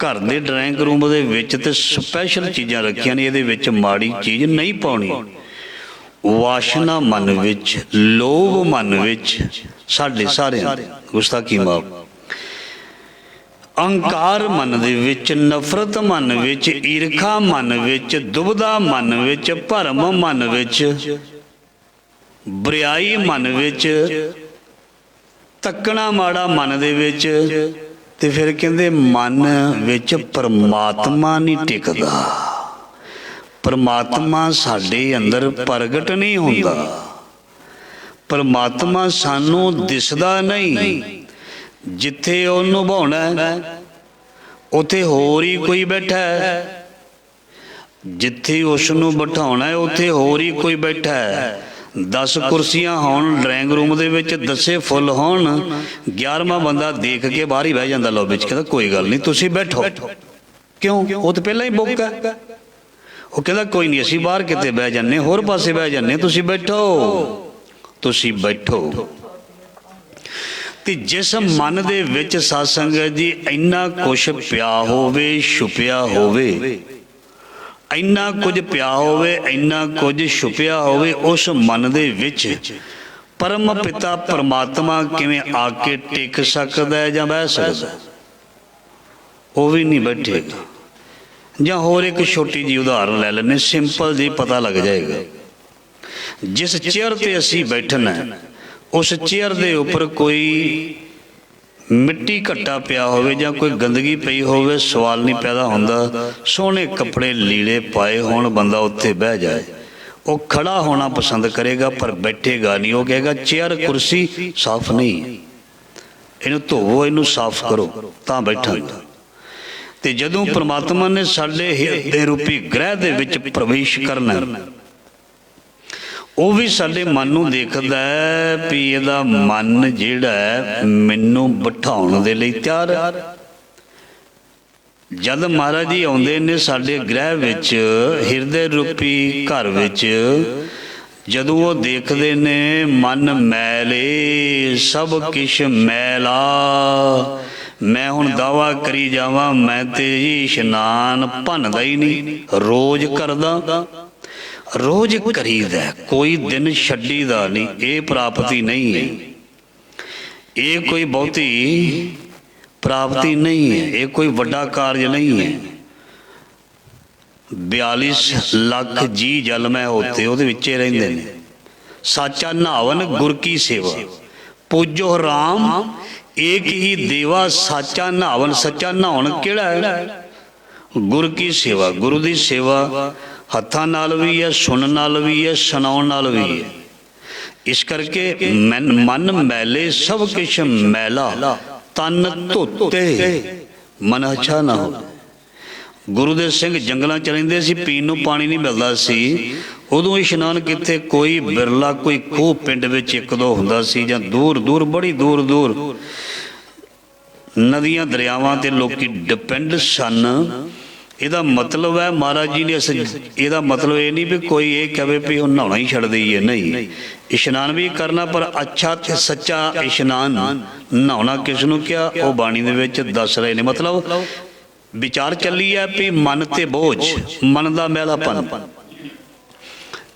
ਘਰ ਦੇ ਡਰਾਇੰਗ ਰੂਮ ਦੇ ਵਿੱਚ ਤੇ ਸਪੈਸ਼ਲ ਚੀਜ਼ਾਂ ਰੱਖੀਆਂ ਨੇ, ਇਹਦੇ ਵਿੱਚ ਮਾੜੀ ਚੀਜ਼ ਨਹੀਂ ਪਾਉਣੀ। ਵਾਸ਼ਨਾ ਮਨ ਵਿੱਚ, ਲੋਭ ਮਨ ਵਿੱਚ, ਸਾਡੇ ਸਾਰਿਆਂ ਦੇ ਗੁਸਤਾਖੀ ਮਾਫ, ਅਹੰਕਾਰ ਮਨ ਦੇ ਵਿੱਚ, ਨਫ਼ਰਤ ਮਨ ਵਿੱਚ, ਈਰਖਾ ਮਨ ਵਿੱਚ, ਦੁਬਦਾ ਮਨ ਵਿੱਚ, ਭਰਮ ਮਨ ਵਿੱਚ, ਬੁਰਾਈ ਮਨ ਵਿੱਚ, ਤੱਕਣਾ ਮਾੜਾ ਮਨ ਦੇ ਵਿੱਚ, ਤੇ ਫਿਰ ਕਹਿੰਦੇ ਮਨ ਵਿੱਚ ਪਰਮਾਤਮਾ ਨਹੀਂ ਟਿਕਦਾ। ਪਰਮਾਤਮਾ ਸਾਡੇ ਅੰਦਰ ਪ੍ਰਗਟ ਨਹੀਂ ਹੁੰਦਾ, ਪਰਮਾਤਮਾ ਸਾਨੂੰ ਦਿਸਦਾ ਨਹੀਂ। ਜਿੱਥੇ ਉਹਨੂੰ ਨਿਭਾਉਣਾ ਉੱਥੇ ਹੋਰ ਹੀ ਕੋਈ ਬੈਠਾ ਹੈ, ਜਿੱਥੇ ਉਸ ਨੂੰ ਬਿਠਾਉਣਾ ਉੱਥੇ ਹੋਰ ਹੀ ਕੋਈ ਬੈਠਾ ਹੈ। 10 ਕੁਰਸੀਆਂ ਹੋਣ ਡਰਾਇੰਗ ਰੂਮ ਦੇ ਵਿੱਚ, 10 ਫੁੱਲ ਹੋਣ, 11ਵਾਂ ਬੰਦਾ ਦੇਖ ਕੇ ਬਾਹਰ ਹੀ ਬਹਿ ਜਾਂਦਾ ਲੌਬੀ 'ਚ, ਕਹਿੰਦਾ ਕੋਈ ਗੱਲ ਨਹੀਂ ਤੁਸੀਂ ਬੈਠੋ। ਕਿਉਂ? ਉਹ ਤਾਂ ਪਹਿਲਾਂ ਹੀ ਬੁੱਕ ਹੈ। ਉਹ ਕਹਿੰਦਾ ਕੋਈ ਨਹੀਂ ਅਸੀਂ ਬਾਹਰ ਕਿਤੇ ਬਹਿ ਜਾਂਦੇ, ਹੋਰ ਪਾਸੇ ਬਹਿ ਜਾਂਦੇ, ਤੁਸੀਂ ਬੈਠੋ, ਤੁਸੀਂ ਬੈਠੋ। ਤੇ ਜਿਸ ਮਨ ਦੇ ਵਿੱਚ ਸਾਧ ਸੰਗਤ ਜੀ ਇੰਨਾ ਕੁਛ ਪਿਆ ਹੋਵੇ, ਛੁਪਿਆ ਹੋਵੇ, ਇੰਨਾ ਕੁਝ ਪਿਆ ਹੋਵੇ, ਇੰਨਾ ਕੁਝ ਛੁਪਿਆ ਹੋਵੇ, ਉਸ ਮਨ ਦੇ ਵਿੱਚ ਪਰਮ ਪਿਤਾ ਪਰਮਾਤਮਾ ਕਿਵੇਂ ਆ ਕੇ ਟਿਕ ਸਕਦਾ ਜਾਂ ਬਹਿ ਸਕਦਾ? ਉਹ ਵੀ ਨਹੀਂ ਬੈਠੇਗਾ। ਜਾਂ ਹੋਰ ਇੱਕ ਛੋਟੀ ਜਿਹੀ ਉਦਾਹਰਨ ਲੈ ਲੈਂਦੇ, ਸਿੰਪਲ ਜੀ, ਪਤਾ ਲੱਗ ਜਾਏਗਾ। ਜਿਸ ਚੇਅਰ ਤੇ ਅਸੀਂ ਬੈਠਣਾ, ਉਸ ਚੇਅਰ ਦੇ ਉੱਪਰ ਕੋਈ ਮਿੱਟੀ ਘੱਟਾ ਪਿਆ ਹੋਵੇ ਜਾਂ ਕੋਈ ਗੰਦਗੀ ਪਈ ਹੋਵੇ, ਸਵਾਲ ਨਹੀਂ ਪੈਦਾ ਹੁੰਦਾ। ਸੋਹਣੇ ਕੱਪੜੇ ਲੀੜੇ ਪਾਏ ਹੋਣ, ਬੰਦਾ ਉੱਥੇ ਬਹਿ ਜਾਏ, ਉਹ ਖੜਾ ਹੋਣਾ ਪਸੰਦ ਕਰੇਗਾ ਪਰ ਬੈਠੇਗਾ ਨਹੀਂ। ਉਹ ਕਹੇਗਾ ਚੇਅਰ ਕੁਰਸੀ ਸਾਫ਼ ਨਹੀਂ, ਇਹਨੂੰ ਧੋਵੋ, ਇਹਨੂੰ ਸਾਫ਼ ਕਰੋ ਤਾਂ ਬੈਠਾਂਗਾ। ਤੇ ਜਦੋਂ ਪ੍ਰਮਾਤਮਾ ਨੇ ਸਾਡੇ ਹਿਰਦੇ ਰੂਪੀ ਗ੍ਰਹਿ ਦੇ ਵਿੱਚ ਪ੍ਰਵੇਸ਼ ਕਰਨਾ, ਉਹ ਵੀ ਸਾਡੇ ਮਨ ਨੂੰ ਦੇਖਦਾ ਹੈ ਵੀ ਇਹਦਾ ਮਨ ਜਿਹੜਾ ਹੈ ਮੈਨੂੰ ਬਿਠਾਉਣ ਦੇ ਲਈ ਤਿਆਰ ਹੈ। ਜਦ ਮਹਾਰਾਜ ਜੀ ਆਉਂਦੇ ਨੇ ਸਾਡੇ ਗ੍ਰਹਿ ਵਿੱਚ, ਹਿਰਦੇ ਰੂਪੀ ਘਰ ਵਿੱਚ, ਜਦੋਂ ਉਹ ਦੇਖਦੇ ਨੇ ਮਨ ਮੈਲੇ, ਸਭ ਕਿਛ ਮੈਲਾ, ਮੈਂ ਹੁਣ ਦਾਵਾ ਕਰੀ ਜਾਵਾਂ ਮੈਂ ਤੇ ਜੀ ਇਸ਼ਨਾਨ ਭੰਨਦਾ ਹੀ ਨਹੀਂ, ਰੋਜ਼ ਕਰਦਾ, ਰੋਜ਼ ਕਰੀਦਾ, ਕੋਈ ਦਿਨ ਛੱਡੀਦਾ ਨਹੀਂ। ਇਹ ਪ੍ਰਾਪਤੀ ਨਹੀਂ ਹੈ, ਇਹ ਕੋਈ ਬਹੁਤੀ ਪ੍ਰਾਪਤੀ ਨਹੀਂ ਹੈ, ਇਹ ਕੋਈ ਵੱਡਾ ਕਾਰਜ ਨਹੀਂ ਹੈ। 42 ਲੱਖ ਜੀ ਜਲਮੈ ਹੋਤੇ, ਉਹਦੇ ਵਿੱਚ ਰਹਿੰਦੇ ਨੇ। ਸਾਚਾ ਨਾਵਨ ਗੁਰ ਕੀ ਸੇਵਾ, ਪੂਜੋ ਰਾਮ ਏਕ ਹੀ ਦੇਵਾ, ਸਾਚਾ ਨਾਵਨ, ਸੱਚਾ ਨਹਾਉਣ ਕਿਹੜਾ ਹੈ? ਗੁਰ ਕੀ ਸੇਵਾ। ਗੁਰੂ ਦੀ ਸੇਵਾ ਹੱਥਾਂ ਨਾਲ ਵੀ ਹੈ, ਸੁਣਨ ਨਾਲ ਵੀ ਹੈ, ਸੁਣਾਉਣ ਨਾਲ ਵੀ ਹੈ। ਇਸ ਕਰਕੇ ਮਨ ਮੈਲੇ, ਸਭ ਕੁਛ ਮੈਲਾ, ਤਨ ਧੋਤੇ, ਮਨ ਅੱਛਾ ਨਾ ਹੋ। ਗੁਰੂ ਦੇ ਸਿੰਘ ਜੰਗਲਾਂ ਚ ਰਹਿੰਦੇ ਸੀ, ਪੀਣ ਨੂੰ ਪਾਣੀ ਨਹੀਂ ਮਿਲਦਾ ਸੀ, ਉਦੋਂ ਇਸ਼ਨਾਨ ਕਿੱਥੇ, ਕੋਈ ਬਿਰਲਾ ਕੋਈ ਖੂਹ ਪਿੰਡ ਵਿੱਚ ਇੱਕ ਦੋ ਹੁੰਦਾ ਸੀ, ਜਾਂ ਦੂਰ ਦੂਰ, ਬੜੀ ਦੂਰ ਦੂਰ ਨਦੀਆਂ ਦਰਿਆਵਾਂ ਤੇ ਲੋਕੀ ਡਿਪੈਂਡ ਸਨ। ਇਹਦਾ ਮਤਲਬ ਹੈ ਮਹਾਰਾਜ ਜੀ ਨੇ, ਇਹਦਾ ਮਤਲਬ ਇਹ ਨਹੀਂ ਵੀ ਕੋਈ ਇਹ ਕਹੇ ਵੀ ਉਹ ਨਹਾਉਣਾ ਹੀ ਛੱਡ ਦਈਏ, ਨਹੀਂ, ਇਸ਼ਨਾਨ ਵੀ ਕਰਨਾ, ਪਰ ਅੱਛਾ ਤੇ ਸੱਚਾ ਇਸ਼ਨਾਨ। ਨਹਾਉਣਾ ਕਿਸ ਨੂੰ ਕਿਹਾ, ਉਹ ਬਾਣੀ ਦੇ ਵਿੱਚ ਦੱਸ ਰਹੇ ਨੇ। ਮਤਲਬ ਵਿਚਾਰ ਚੱਲੀ ਹੈ ਵੀ ਮਨ ਤੇ ਬੋਝ, ਮਨ ਦਾ ਮੈਲਾਪਨ,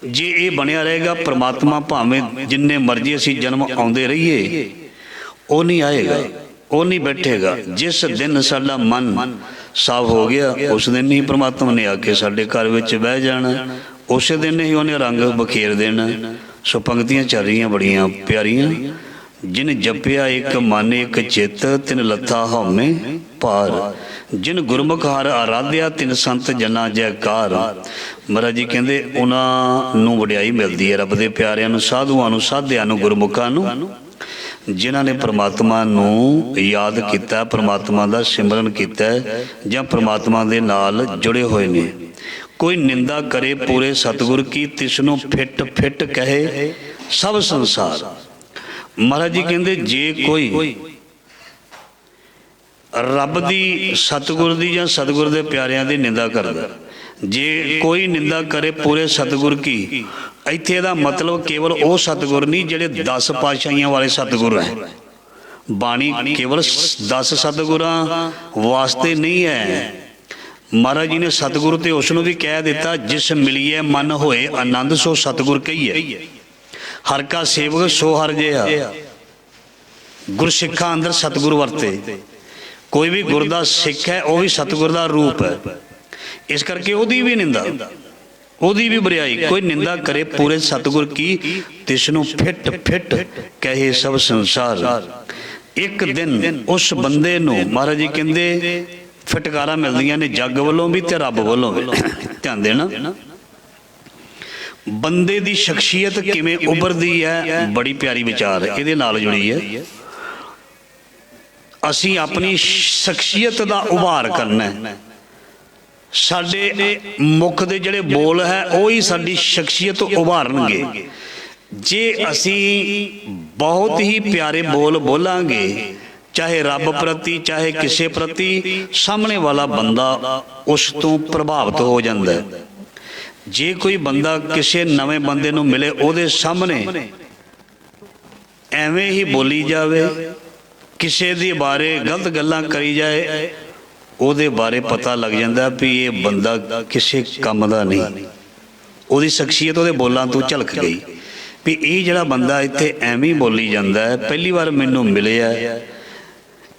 ਜੇ ਇਹ ਬਣਿਆ ਰਹੇਗਾ, ਪ੍ਰਮਾਤਮਾ ਭਾਵੇਂ ਜਿੰਨੇ ਮਰਜ਼ੀ ਅਸੀਂ ਜਨਮ ਆਉਂਦੇ ਰਹੀਏ, ਉਹ ਨਹੀਂ ਆਏਗਾ, ਉਹ ਨਹੀਂ ਬੈਠੇਗਾ। ਜਿਸ ਦਿਨ ਸਾਡਾ ਮਨ ਸਾਫ਼ ਹੋ ਗਿਆ, ਉਸ ਦਿਨ ਹੀ ਪ੍ਰਮਾਤਮਾ ਨੇ ਆ ਕੇ ਸਾਡੇ ਘਰ ਵਿੱਚ ਬਹਿ ਜਾਣਾ, ਉਸੇ ਦਿਨ ਹੀ ਉਹਨੇ ਰੰਗ ਬਖੇਰ ਦੇਣਾ। ਸੋ ਪੰਕਤੀਆਂ ਚੱਲ ਰਹੀਆਂ ਬੜੀਆਂ ਪਿਆਰੀਆਂ। ਜਿਨ ਜਪਿਆ ਇੱਕ ਮਨ ਇੱਕ ਚਿੱਤ, ਤਿਨ ਲੱਥਾ ਹਉਮੈ ਪਾਰ, ਜਿਨ ਗੁਰਮੁਖ ਹਰਿ ਆਰਾਧਿਆ, ਤਿਨ ਸੰਤ ਜਨਾ ਜੈਕਾਰ। ਮਹਾਰਾਜ ਜੀ ਕਹਿੰਦੇ ਉਹਨਾਂ ਨੂੰ ਵਡਿਆਈ ਮਿਲਦੀ ਹੈ, ਰੱਬ ਦੇ ਪਿਆਰਿਆਂ ਨੂੰ, ਸਾਧੂਆਂ ਨੂੰ, ਸਾਧਿਆਂ ਨੂੰ, ਗੁਰਮੁਖਾਂ ਨੂੰ, ਜਿਨ੍ਹਾਂ ਨੇ ਪ੍ਰਮਾਤਮਾ ਨੂੰ ਯਾਦ ਕੀਤਾ, ਪ੍ਰਮਾਤਮਾ ਦਾ ਸਿਮਰਨ ਕੀਤਾ, ਜਾਂ ਪ੍ਰਮਾਤਮਾ ਦੇ ਨਾਲ ਜੁੜੇ ਹੋਏ ਨੇ। ਕੋਈ ਨਿੰਦਾ ਕਰੇ ਪੂਰੇ ਸਤਿਗੁਰ ਕੀ, ਤਿਸ ਨੂੰ ਫਿੱਟ ਫਿੱਟ ਕਹੇ ਸਭ ਸੰਸਾਰ। ਮਹਾਰਾਜ ਜੀ ਕਹਿੰਦੇ ਜੇ ਕੋਈ ਰੱਬ ਦੀ, ਸਤਿਗੁਰ ਦੀ ਜਾਂ ਸਤਿਗੁਰ ਦੇ ਪਿਆਰਿਆਂ ਦੀ ਨਿੰਦਾ ਕਰਦਾ, जे कोई निंदा करे पूरे सतगुर की, इत्थे दा मतलब केवल वो सतगुर नहीं जिहड़े 10 पातशाहियां वाले सतगुर है। बाणी केवल 10 सतगुरां वास्ते नहीं है। महाराज जी ने सतगुरु तो उसनों भी कह दिता, जिस मिलिए मन होए आनंद सो सतगुर कहिए, हर का सेवक सो हर जिहा। गुरसिखा अंदर सतगुरु वरते, कोई भी गुर दा सिख है वह भी सतगुर दा रूप है। इस करके ओदी भी निंदा, ओदी भी बुराई कोई निंदा करे पूरे सतगुर की, तिसनू फिट फिट कहे सब संसार। एक दिन उस बंदे नू महाराज जी कहंदे फटकारा मिलदियां ने जग वालों भी ते रब वालों भी। ध्यान देना, बंदे दी शख्सियत किवें उभरदी है, बड़ी प्यारी विचार इहदे नाल जुड़ी है। असी अपनी शख्सियत दा उभार करना है। साडे मुख दे जिहड़े बोल है वही साडी शख्सियत उभारनगे। जे असी बहुत ही प्यारे बोल बोलांगे, चाहे रब प्रति चाहे किसी प्रति, सामने वाला बंदा उस तो प्रभावित हो जाता है। जे कोई बंदा किसी नवे बंदे नूं मिले उहदे सामने एवें ही बोली जावे, किसी दे बारे गलत गल्लां करी जाए, उहदे बारे पता लग जाता भी ये बंदा किसी काम दा नहीं। उहदी शख्सियत उहदे बोलां तो झलक गई भी ये जिहड़ा बंदा इत्थे एवें बोली जाता है, पहली बार मैनूं मिलिआ,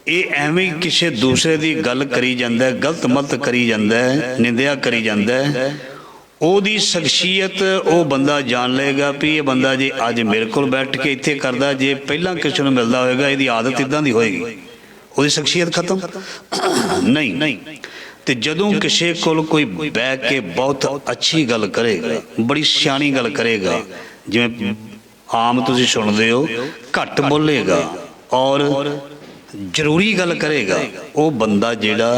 ये एवें किसी दूसरे की गल करी जाता है, गलत मत करी जाता है, निंदिया करी जाता है। ओदी शख्सियत वो बंदा जान लेगा भी ये बंदा जे अज मेरे को बैठ के इत्थे करदा, जे पहला किसी को मिलता होएगा इसकी आदत इदां दी होएगी, ओदी शख्सियत खत्म नहीं। तो जदों किसी को कोई बह के बहुत अच्छी गल करेगा, बड़ी सियाणी गल करेगा, जिवें आम तुसीं सुणदे हो, घट बोलेगा और जरूरी गल करेगा, वो बंदा जिहड़ा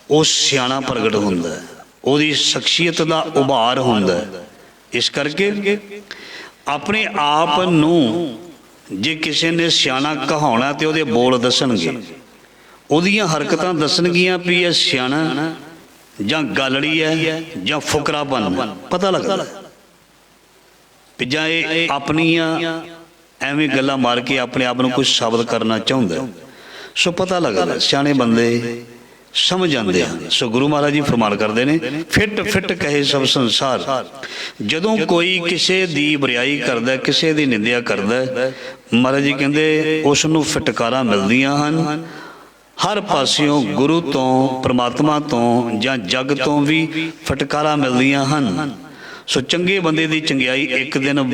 वो सियाणा प्रगट हुंदा है, ਉਹਦੀ शख्सियत का उभार ਹੁੰਦਾ है। इस करके अपने आप ਨੂੰ जे किसी ने सियाणा कहाउणा तो ਉਹਦੇ बोल दसणगे, ਉਹਦੀਆਂ हरकतां दसणगीਆਂ भी ਇਹ सियाणा ਜਾਂ गालड़ी है ਜਾਂ फुकरापन पता लगता भी ਜਾਂ ਇਹ ਆਪਣੀਆਂ ਐਵੇਂ ਗੱਲਾਂ मार के अपने आप ਨੂੰ कुछ साबित करना चाहुंदा। सो पता लगता सियाणे बंदे समझ आते हैं। सो गुरु महाराज जी फरमान करते हैं, फिट फिट कहे सब संसार। जदों कोई किसी की बुराई करता, किसी की निंदिया करता, महाराज जी कहते उसनूं फटकारा मिलदियां हन हर पासियों, गुरु तो परमात्मा तो जां जग तो भी फटकारा मिलदियां हन। सो चंगे बंदे की चंगियाई एक दिन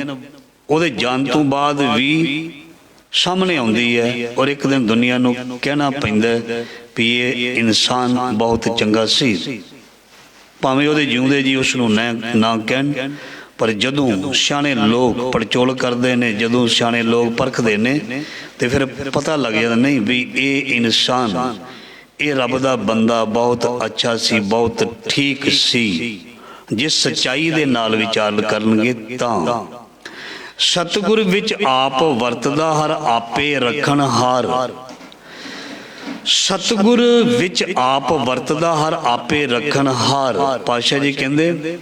उहदे जान तो बाद भी सामने आउंदी है, और एक दिन दुनिया नूं कहना पैंदा भी ये इंसान बहुत चंगा सी, भावें उहदे जिउंदे जी उसनूं ना कहण, पर जदों सियाणे लोग पड़चोल करते हैं, जदों सियाणे लोग परखते हैं, तो फिर पता लग जाता नहीं भी ये इंसान, ये रब दा बंदा बहुत अच्छा सी, बहुत ठीक सी। जिस सच्चाई दे नाल विचार करनगे तां सतगुर विच आप वरतदा हर आपे रखण हार। सतगुर विच आप वरतदा हर आपे रखण हार। पातशाह जी कहंदे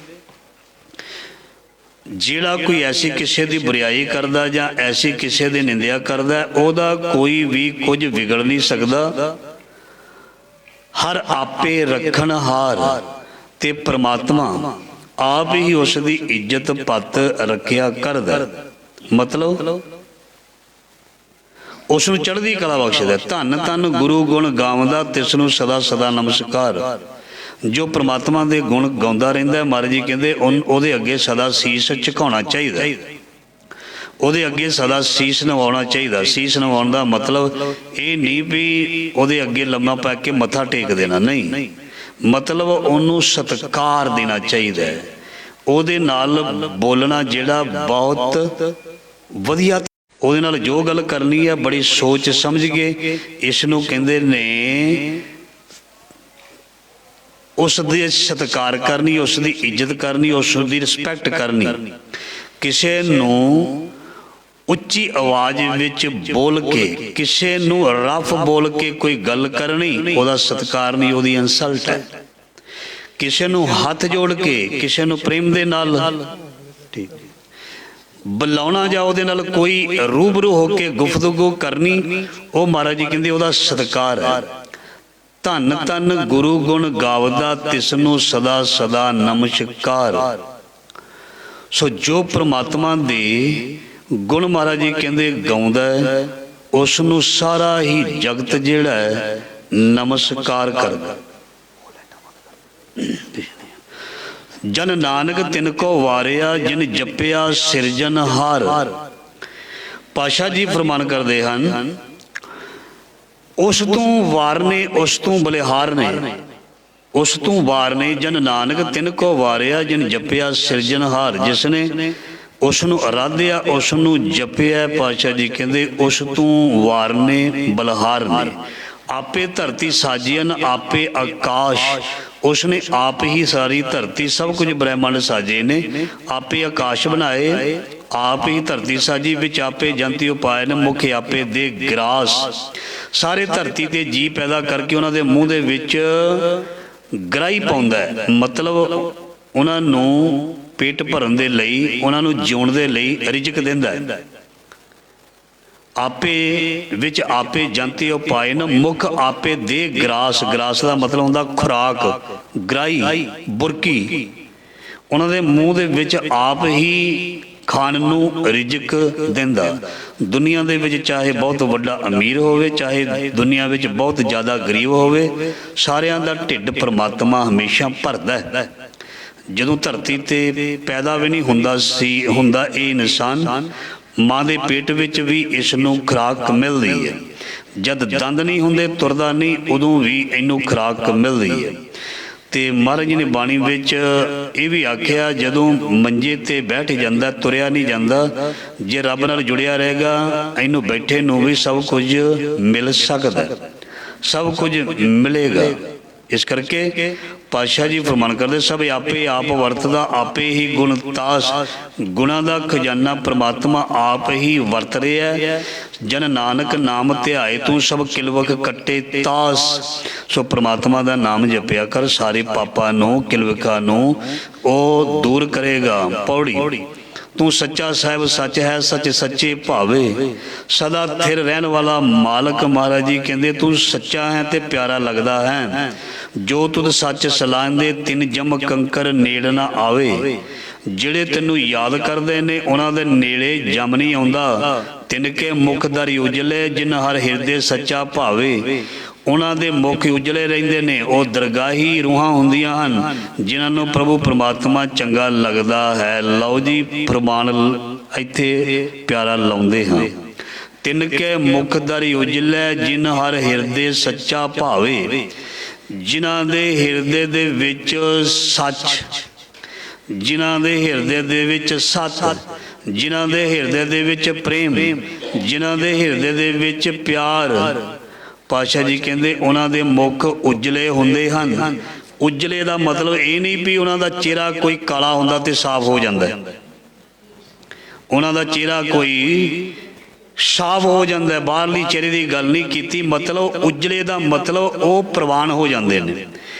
जिहड़ा कोई ऐसी किसी की बुराई करदा जां ऐसी किसी की निंदिया करदा, ओहदा कोई भी कुछ बिगड़ नहीं सकदा। हर आपे रखण हार ते परमात्मा आप ही उसकी इज्जत पत रखिया करदा। मतलब उसनूं चढ़दी कला बख्शदा। धन धन गुरु गुण गावदा, तिसनूं सदा सदा नमस्कार। जो परमात्मा के गुण गाउंदा रहिंदा, महाराज जी कहंदे उहदे अगे सदा सीस झुकाउणा चाहीदा, उहदे अगे सदा सीस नवाउणा चाहीदा। सीस नवाउण दा मतलब ये नहीं भी उहदे अगे लम्मा पै के मत्था टेक देना, नहीं, मतलब उहनूं सत्कार देना चाहिए। ਉਹਦੇ ਨਾਲ बोलना ਜਿਹੜਾ बहुत ਵਧੀਆ, ਉਹਦੇ ਨਾਲ जो गल करनी है बड़ी सोच समझ के इस नूं कहंदे ने उस दी सत्कार करनी, उस दी इज्जत करनी, उस दी रिस्पैक्ट करनी। किसी नूं उच्ची आवाज़ विच बोल के, किसी नूं रफ बोल के कोई गल करनी, ਉਹਦਾ सत्कार नहीं, ਉਹਦੀ इंसल्ट है। ਕਿਸੇ ਨੂੰ ਹੱਥ ਜੋੜ ਕੇ, ਕਿਸੇ ਨੂੰ ਪ੍ਰੇਮ ਦੇ ਨਾਲ ਠੀਕ ਬੁਲਾਉਣਾ ਜਾਂ ਉਹਦੇ ਨਾਲ ਕੋਈ ਰੂਬਰੂ ਹੋ ਕੇ ਗੁਫ਼ਤਗੂ ਕਰਨੀ, ਉਹ ਮਹਾਰਾਜ ਜੀ ਕਹਿੰਦੇ ਉਹਦਾ ਸਤਿਕਾਰ ਹੈ। ਧੰਨ ਧੰਨ ਗੁਰੂ ਗੁਣ ਗਾਵਦਾ ਤਿਸਨੂੰ ਸਦਾ ਸਦਾ ਨਮਸਕਾਰ। ਸੋ ਜੋ ਪ੍ਰਮਾਤਮਾ ਦੇ ਗੁਣ ਮਹਾਰਾਜ ਜੀ ਕਹਿੰਦੇ ਗਾਉਂਦਾ ਹੈ, ਉਸ ਨੂੰ ਸਾਰਾ ਹੀ ਜਗਤ ਜਿਹੜਾ ਹੈ ਨਮਸਕਾਰ ਕਰਦਾ। ਜਨ ਨਾਨਕ ਤਿਨ ਕੋ ਵਾਰਿਆ, ਜਿਨ ਜਪਿਆ ਸਿਰਜਨਹਾਰ। ਪਾਤਸ਼ਾਹ ਜੀ ਫਰਮਾਨ ਕਰਦੇ ਹਨ, ਉਸ ਤੋਂ ਵਾਰ ਨੇ, ਉਸ ਤੋਂ ਬਲਿਹਾਰ ਨੇ, ਉਸ ਤੋਂ ਵਾਰ ਨੇ। ਜਨ ਨਾਨਕ ਤਿਨ ਕੋ ਵਾਰਿਆ, ਜਿਨ ਜਪਿਆ ਸਿਰਜਨਹਾਰ। ਜਿਸ ਨੇ ਉਸ ਨੂੰ ਅਰਾਧਿਆ, ਉਸ ਨੂੰ ਜਪਿਆ, ਪਾਤਸ਼ਾਹ ਜੀ ਕਹਿੰਦੇ ਉਸ ਤੋਂ ਵਾਰ ਨੇ, ਬਲਿਹਾਰ ਨੇ। ਆਪੇ ਧਰਤੀ ਸਾਜੀਨ, ਆਪੇ ਆਕਾਸ਼। ਉਸਨੇ ਆਪ ਹੀ ਸਾਰੀ ਧਰਤੀ, ਸਭ ਕੁਝ ਬ੍ਰਹਿਮੰਡ ਸਾਜੇ ਨੇ। ਆਪੇ ਆਕਾਸ਼ ਬਣਾਏ, ਆਪ ਹੀ ਧਰਤੀ ਸਾਜੀ। ਵਿੱਚ ਆਪੇ ਜੰਤੀ ਉਪਾਏ ਨੇ, ਮੁਖ ਆਪੇ ਦੇ ਗ੍ਰਾਸ। ਸਾਰੇ ਧਰਤੀ ਤੇ ਜੀ ਪੈਦਾ ਕਰਕੇ ਉਹਨਾਂ ਦੇ ਮੂੰਹ ਦੇ ਵਿੱਚ ਗਰਾਈ ਪਾਉਂਦਾ ਹੈ, ਮਤਲਬ ਉਹਨਾਂ ਨੂੰ ਪੇਟ ਭਰਨ ਦੇ ਲਈ, ਉਹਨਾਂ ਨੂੰ ਜਿਉਣ ਦੇ ਲਈ ਰਿਜ਼ਕ ਦਿੰਦਾ ਹੈ। ਆਪੇ ਵਿੱਚ ਆਪੇ ਜੰਤੀ ਉਪਾਏ ਨ, ਮੁਖ ਆਪੇ ਦੇ ਗ੍ਰਾਸ। ਗ੍ਰਾਸ ਦਾ ਮਤਲਬ ਹੁੰਦਾ ਖੁਰਾਕ, ਗਰਾਈ, ਬੁਰਕੀ। ਉਹਨਾਂ ਦੇ ਮੂੰਹ ਦੇ ਵਿੱਚ ਆਪ ਹੀ ਖਾਣ ਨੂੰ ਰਿਜ਼ਕ ਦਿੰਦਾ। ਦੁਨੀਆ ਦੇ ਵਿੱਚ ਚਾਹੇ ਬਹੁਤ ਵੱਡਾ ਅਮੀਰ ਹੋਵੇ, ਚਾਹੇ ਦੁਨੀਆ ਵਿੱਚ ਬਹੁਤ ਜ਼ਿਆਦਾ ਗਰੀਬ ਹੋਵੇ, ਸਾਰਿਆਂ ਦਾ ਢਿੱਡ ਪਰਮਾਤਮਾ ਹਮੇਸ਼ਾ ਭਰਦਾ ਹੈ। ਜਦੋਂ ਧਰਤੀ ਤੇ ਪੈਦਾ ਵੀ ਨਹੀਂ ਹੁੰਦਾ ਇਹ ਇਨਸਾਨ, ਮਾਂ ਦੇ ਪੇਟ ਵਿੱਚ ਵੀ ਇਸ ਨੂੰ ਖੁਰਾਕ ਮਿਲਦੀ ਹੈ। ਜਦ ਦੰਦ ਨਹੀਂ ਹੁੰਦੇ, ਤੁਰਦਾ ਨਹੀਂ, ਉਦੋਂ ਵੀ ਇਹਨੂੰ ਖੁਰਾਕ ਮਿਲਦੀ ਹੈ। ਤੇ ਮਹਾਰਾਜ ਜੀ ਨੇ ਬਾਣੀ ਵਿੱਚ ਇਹ ਵੀ ਆਖਿਆ, ਜਦੋਂ ਮੰਜੇ ਤੇ ਬੈਠ ਜਾਂਦਾ, ਤੁਰਿਆ ਨਹੀਂ ਜਾਂਦਾ, ਜੇ ਰੱਬ ਨਾਲ ਜੁੜਿਆ ਰਹੇਗਾ, ਇਹਨੂੰ ਬੈਠੇ ਨੂੰ ਵੀ ਸਭ ਕੁਝ ਮਿਲ ਸਕਦਾ, ਸਭ ਕੁਝ ਮਿਲੇਗਾ। ਇਸ ਕਰਕੇ ਪਾਤਸ਼ਾਹ ਜੀ ਫਰਮਾਨ ਕਰਦੇ, ਸਭ ਆਪੇ ਆਪ ਵਰਤਦਾ, ਆਪੇ ਹੀ ਗੁਣ ਤਾਸ। ਗੁਣਾਂ ਦਾ ਖਜ਼ਾਨਾ ਪ੍ਰਮਾਤਮਾ ਆਪ ਹੀ ਵਰਤ ਰਿਹਾ। ਜਨ ਨਾਨਕ ਨਾਮ ਧਿਆਏ, ਤੂੰ ਸਭ ਕਿਲਵਕ ਕੱਟੇ ਤਾਸ। ਸੋ ਪ੍ਰਮਾਤਮਾ ਦਾ ਨਾਮ ਜਪਿਆ ਕਰ, ਸਾਰੇ ਪਾਪਾਂ ਨੂੰ, ਕਿਲਵਕਾਂ ਨੂੰ ਉਹ ਦੂਰ ਕਰੇਗਾ। ਪੌੜੀ ਤੂੰ ਸੱਚਾ ਸਾਹਿਬ ਸੱਚ ਹੈ, ਸੱਚ ਸੱਚੇ ਭਾਵੇ। ਸਦਾ ਥਿਰ ਰਹਿਣ ਵਾਲਾ ਮਾਲਕ ਮਹਾਰਾਜ ਜੀ ਕਹਿੰਦੇ ਤੂੰ ਸੱਚਾ ਹੈ ਤੇ ਪਿਆਰਾ ਲੱਗਦਾ ਹੈ। ਜੋ ਤੁਧ ਸੱਚ ਸਲਾਹੁੰਦੇ, ਤਿਨ ਜਮ ਕੰਕਰ ਨੇੜ ਨਾ ਆਵੇ। ਜਿਹੜੇ ਤੈਨੂੰ ਯਾਦ ਕਰਦੇ ਨੇ ਉਹਨਾਂ ਦੇ ਨੇੜੇ ਜਮ ਨਹੀਂ ਆਉਂਦਾ। ਤਿਨ ਕੇ ਮੁਖ ਦਰ ਉਜਲੇ, ਜਿਨ ਹਰ ਹਿਰਦੇ ਸੱਚਾ ਭਾਵੇ। ਉਹਨਾਂ ਦੇ ਮੁਖ ਉਜਲੇ ਰਹਿੰਦੇ ਨੇ, ਉਹ ਦਰਗਾਹੀ ਰੂਹਾਂ ਹੁੰਦੀਆਂ ਹਨ ਜਿਨ੍ਹਾਂ ਨੂੰ ਪ੍ਰਭੂ ਪਰਮਾਤਮਾ ਚੰਗਾ ਲੱਗਦਾ ਹੈ। ਲਓ ਜੀ ਫਰਮਾਨ ਇੱਥੇ ਪਿਆਰਾ ਲਾਉਂਦੇ ਹਾਂ। ਤਿਨ ਕੇ ਮੁਖ ਦਰ ਉਜਲੇ, ਜਿਨ ਹਰ ਹਿਰਦੇ ਸੱਚਾ ਭਾਵੇ। ਜਿਨ੍ਹਾਂ ਦੇ ਹਿਰਦੇ ਦੇ ਵਿੱਚ ਸੱਚ, ਜਿਨ੍ਹਾਂ ਦੇ ਹਿਰਦੇ ਦੇ ਵਿੱਚ ਸਤ, ਜਿਨ੍ਹਾਂ ਦੇ ਹਿਰਦੇ ਦੇ ਵਿੱਚ ਪ੍ਰੇਮ, ਜਿਨ੍ਹਾਂ ਦੇ ਹਿਰਦੇ ਦੇ ਵਿੱਚ ਪਿਆਰ, ਪਾਤਸ਼ਾਹ ਜੀ ਕਹਿੰਦੇ ਉਹਨਾਂ ਦੇ ਮੁਖ ਉਜਲੇ ਹੁੰਦੇ ਹਨ। ਉਜਲੇ ਦਾ ਮਤਲਬ ਇਹ ਨਹੀਂ ਵੀ ਉਹਨਾਂ ਦਾ ਚਿਹਰਾ ਕੋਈ ਕਾਲਾ ਹੁੰਦਾ ਤੇ ਸਾਫ਼ ਹੋ ਜਾਂਦਾ, ਉਹਨਾਂ ਦਾ ਚਿਹਰਾ ਕੋਈ ਸਾਫ਼ ਹੋ ਜਾਂਦਾ, ਬਾਹਰਲੀ ਚਿਹਰੇ ਦੀ ਗੱਲ ਨਹੀਂ ਕੀਤੀ। ਮਤਲਬ ਉਜਲੇ ਦਾ ਮਤਲਬ ਉਹ ਪ੍ਰਵਾਨ ਹੋ ਜਾਂਦੇ ਨੇ।